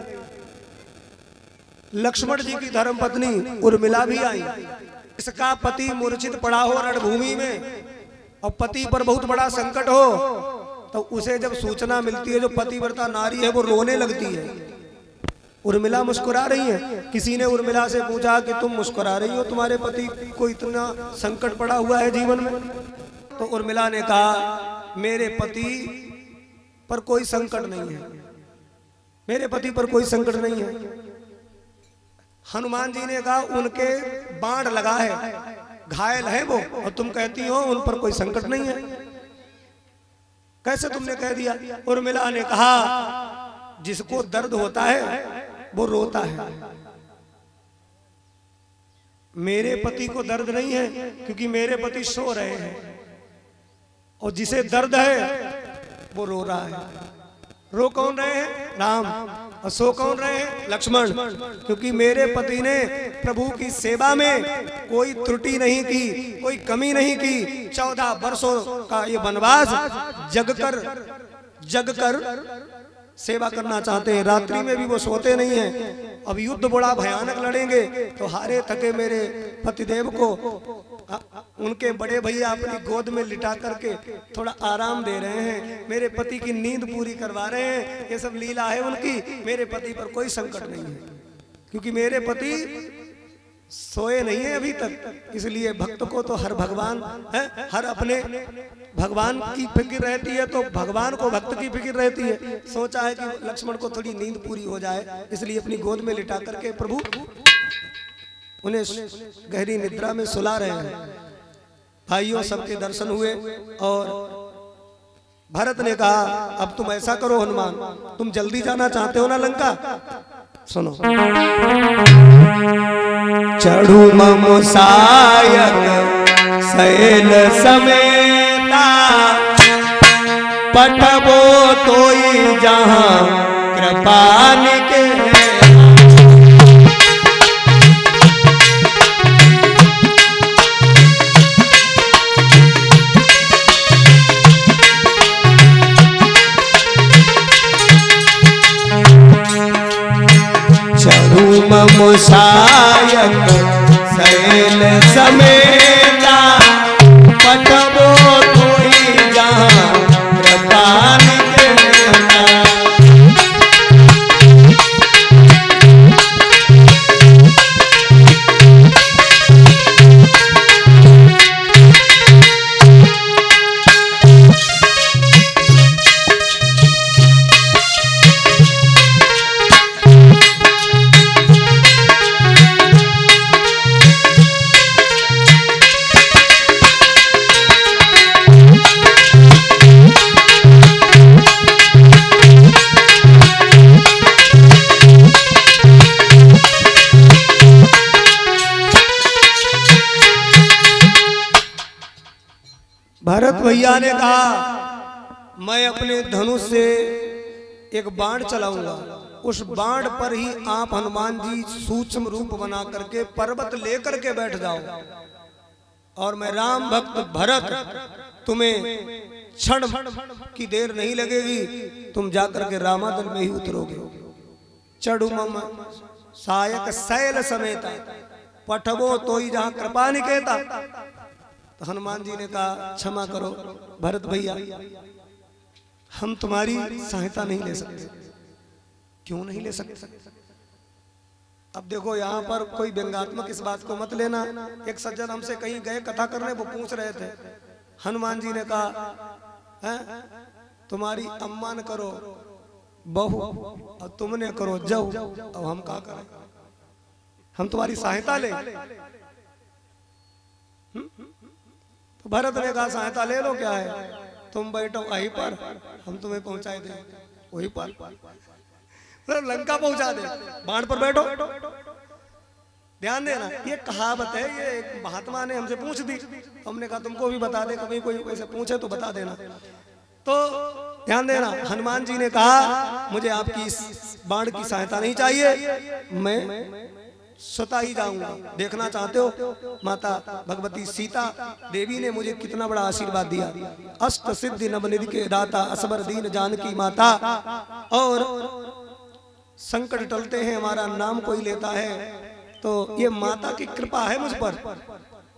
लक्ष्मण जी की धर्मपत्नी उर्मिला भी आई। इसका पति मूर्छित पड़ा हो रणभूमि में, और पति पर बहुत बड़ा संकट हो, तो उसे जब सूचना मिलती है, जो पतिव्रता नारी है वो रोने लगती है। उर्मिला मुस्कुरा रही है। किसी ने उर्मिला से पूछा कि तुम मुस्कुरा रही हो, तुम्हारे पति को इतना संकट पड़ा हुआ है जीवन में? तो उर्मिला ने कहा मेरे पति पर कोई संकट नहीं है, मेरे पति पर कोई संकट नहीं है। हनुमान जी ने कहा उनके बाण लगा है, घायल है वो, और तुम कहती हो उन पर कोई संकट नहीं है, कैसे तुमने कह दिया? उर्मिला ने कहा जिसको दर्द होता है वो रोता है, मेरे पति को दर्द नहीं है क्योंकि मेरे पति सो रहे हैं, और जिसे दर्द है वो रो रहा है। रो कौन रहे हैं? राम, और सो कौन रहे हैं? लक्ष्मण, क्योंकि मेरे पति ने प्रभु की सेवा में कोई त्रुटि नहीं की, कोई कमी नहीं की। 14 वर्षों का ये वनवास जग कर सेवा करना चाहते हैं, रात्रि में भी वो सोते नहीं हैं। अब युद्ध बड़ा भयानक लड़ेंगे, तो हारे थके मेरे पतिदेव को उनके बड़े भैया अपनी गोद में लिटा करके थोड़ा आराम दे रहे हैं, मेरे पति की नींद पूरी करवा रहे हैं। ये सब लीला है उनकी, मेरे पति पर कोई संकट नहीं है, क्योंकि मेरे पति सोए नहीं है अभी तक। इसलिए भक्त को तो हर भगवान है, हर अपने भगवान की फिक्र रहती है, तो भगवान को भक्त की फिक्र रहती है। सोचा है कि लक्ष्मण को थोड़ी नींद पूरी हो जाए, इसलिए अपनी गोद में लिटा करके प्रभु उन्हें गहरी निद्रा में सुला रहे हैं। भाइयों, सबके दर्शन हुए और भरत ने कहा, अब तुम ऐसा करो हनुमान, तुम जल्दी जाना चाहते हो ना लंका, सुनो। चढ़ू मम सायक सैल समेता, पठबो तोई जहां कृपा निके। मम सायक सैल समेता, पठबो तोई जहां कृपा निकेता। भरत भैया ने कहा, मैं अपने धनुष से एक बाण चलाऊंगा, उस बाण पर ही आप हनुमान जी सूक्ष्म रूप बना करके पर्वत लेकर के बैठ जाओ, और मैं राम भक्त भरत तुम्हें क्षण की देर नहीं लगेगी, तुम जाकर के रामादल में ही उतरोगे। चढ़ू मम सायक सैल समेता, पठबो तोई जहां कृपा निकेता। तो हनुमान जी ने कहा, क्षमा करो भरत भैया, हम तुम्हारी सहायता नहीं ले सकते। क्यों नहीं ले सकते? अब देखो, यहाँ पर कोई व्यंग्यात्मक इस बात को मत लेना। एक सज्जन हमसे कहीं गए कथा करने, वो पूछ रहे थे, हनुमान जी ने कहा, तुम्हारी अम्मा न करो बहू और तुमने करो जऊ, अब हम क्या करें? हम तुम्हारी सहायता ले। तो भरत ने कहा, सहायता ले लो, क्या है, तुम बैठो वहीं पर, हम तुम्हें पहुंचाए दे वहीं पर, लंका पहुंचा दे, बाण पर बैठो। ध्यान देना, ये कहावत है, ये एक महात्मा ने हमसे पूछ दी, हमने कहा तुमको भी बता दे, कभी कोई वैसे पूछे तो बता देना। तो ध्यान देना, हनुमान जी ने कहा, मुझे आपकी इस बाण की सहायता नहीं चाहिए, मैं स्वतः ही जाऊंगा। देखना चाहते हो, माता भगवती सीता देवी ने मुझे कितना बड़ा आशीर्वाद दिया। अष्ट सिद्धि नवनिधि के दाता, असबर दीन जानकी माता, और संकट टलते हैं हमारा नाम कोई लेता है, तो ये माता की कृपा है मुझ पर।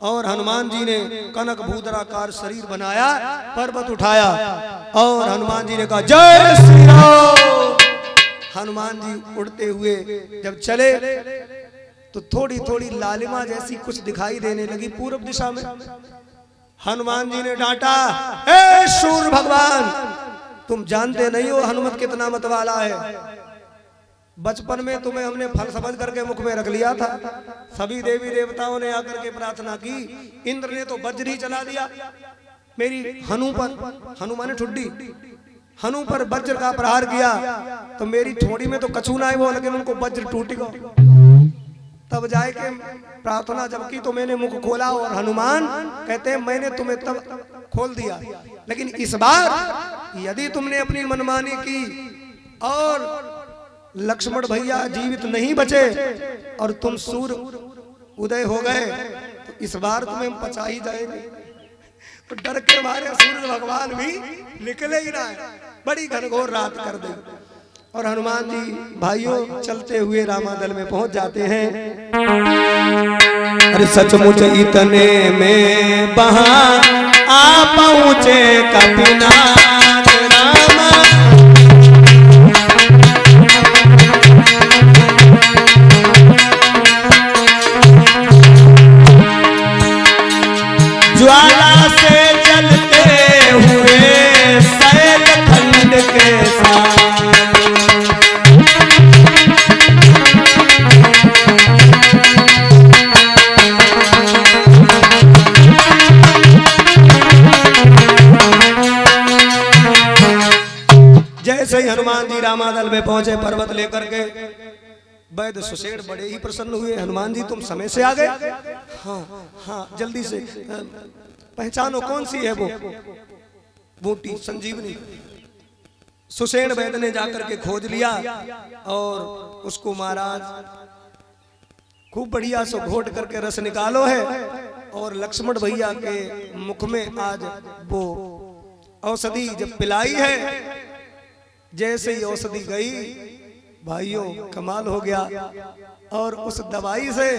और हनुमान जी ने कनक भूधराकार शरीर बनाया, पर्वत उठाया, और हनुमान जी ने कहा, जय श्री राम। हनुमान जी उड़ते हुए जब चले तो थोड़ी थोड़ी लालिमा जैसी कुछ दिखाई देने लगी पूर्व दिशा में। हनुमान जी ने डांटा, ए शूर भगवान, तुम जानते नहीं हो हनुमत कितना मतवाला है। बचपन में तुम्हें हमने फल समझ करके मुख में रख लिया था। सभी देवी देवताओं ने आकर के प्रार्थना की, इंद्र ने तो वज्र ही चला दिया मेरी हनु पर, हनुमान ने ठुड्डी, हनु पर वज्र का प्रहार किया, तो मेरी ठोड़ी में तो कछू ना है वो, लेकिन उनको वज्र टूट गया। तब जाए के प्रार्थना जब की तो मैंने मुख खोला, और हनुमान कहते हैं, मैंने तुम्हें तब खोल दिया, लेकिन इस बार यदि तुमने अपनी मनमानी की और लक्ष्मण भैया जीवित नहीं बचे और तुम सूर्य उदय हो गए, तो इस बार तुम्हें पचा ही जाएंगे। तो डर के मारे सूर्य भगवान भी निकले ही ना, बड़ी घनघोर रात कर दी। और हनुमान जी भाइयों चलते हुए रामादल में पहुंच जाते हैं। अरे सचमुच इतने में वहां आ पहुंचे कपिनाथ रामा, ज्वाला से जलते हुए शैल खंड के साथ, ही हनुमान जी रामादल में पहुंचे पर्वत लेकर के। वैद्य सुषेण बड़े ही प्रसन्न हुए, हनुमान जी तुम समय से आ गए। हाँ हाँ जल्दी से पहचानो कौन सी है वो बूटी संजीवनी। सुषेण वैद्य ने जाकर के खोज लिया और उसको महाराज खूब बढ़िया सो घोट करके रस निकालो है और लक्ष्मण भैया के मुख में आज वो औषधि जब पिलाई है, जैसे ही औषधि गई भाइयों कमाल हो गया और उस दवाई से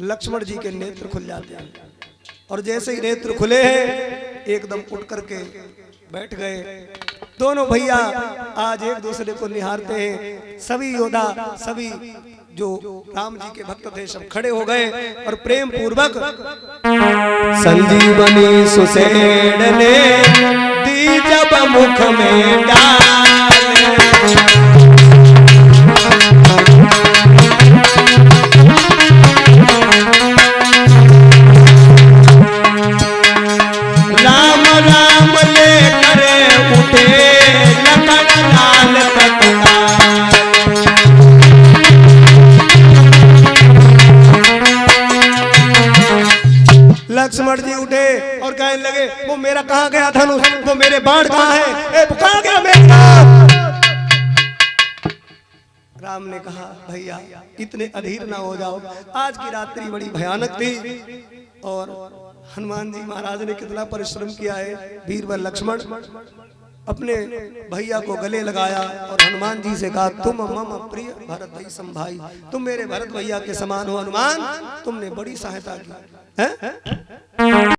लक्ष्मण जी के नेत्र खुल जाते हैं। और जैसे ही नेत्र खुले हैं एकदम उठ करके बैठ गए। दोनों भैया आज एक दूसरे को निहारते हैं। सभी योद्धा सभी जो राम जी के भक्त थे सब खड़े हो गए और प्रेम पूर्वक संजीवनी सुषेण ने दी जब मुख में डाले। राम राम ले करे उठे लखन लाल तत्काल। लक्ष्मण जी उठे और कहने लगे वो मेरा कहाँ गया धनुष, वो मेरे बाण कहाँ है, वो कहाँ गया मेरा। राम ने कहा भैया इतने अधीर ना हो जाओ, आज की रात्रि बड़ी भयानक थी और हनुमान जी महाराज ने कितना परिश्रम किया है। वीरवर लक्ष्मण अपने भैया को गले लगाया और हनुमान जी से कहा तुम मम प्रिय भरत भाई संभाई, तुम मेरे भरत भैया के समान हो हनुमान, तुमने बड़ी सहायता की है।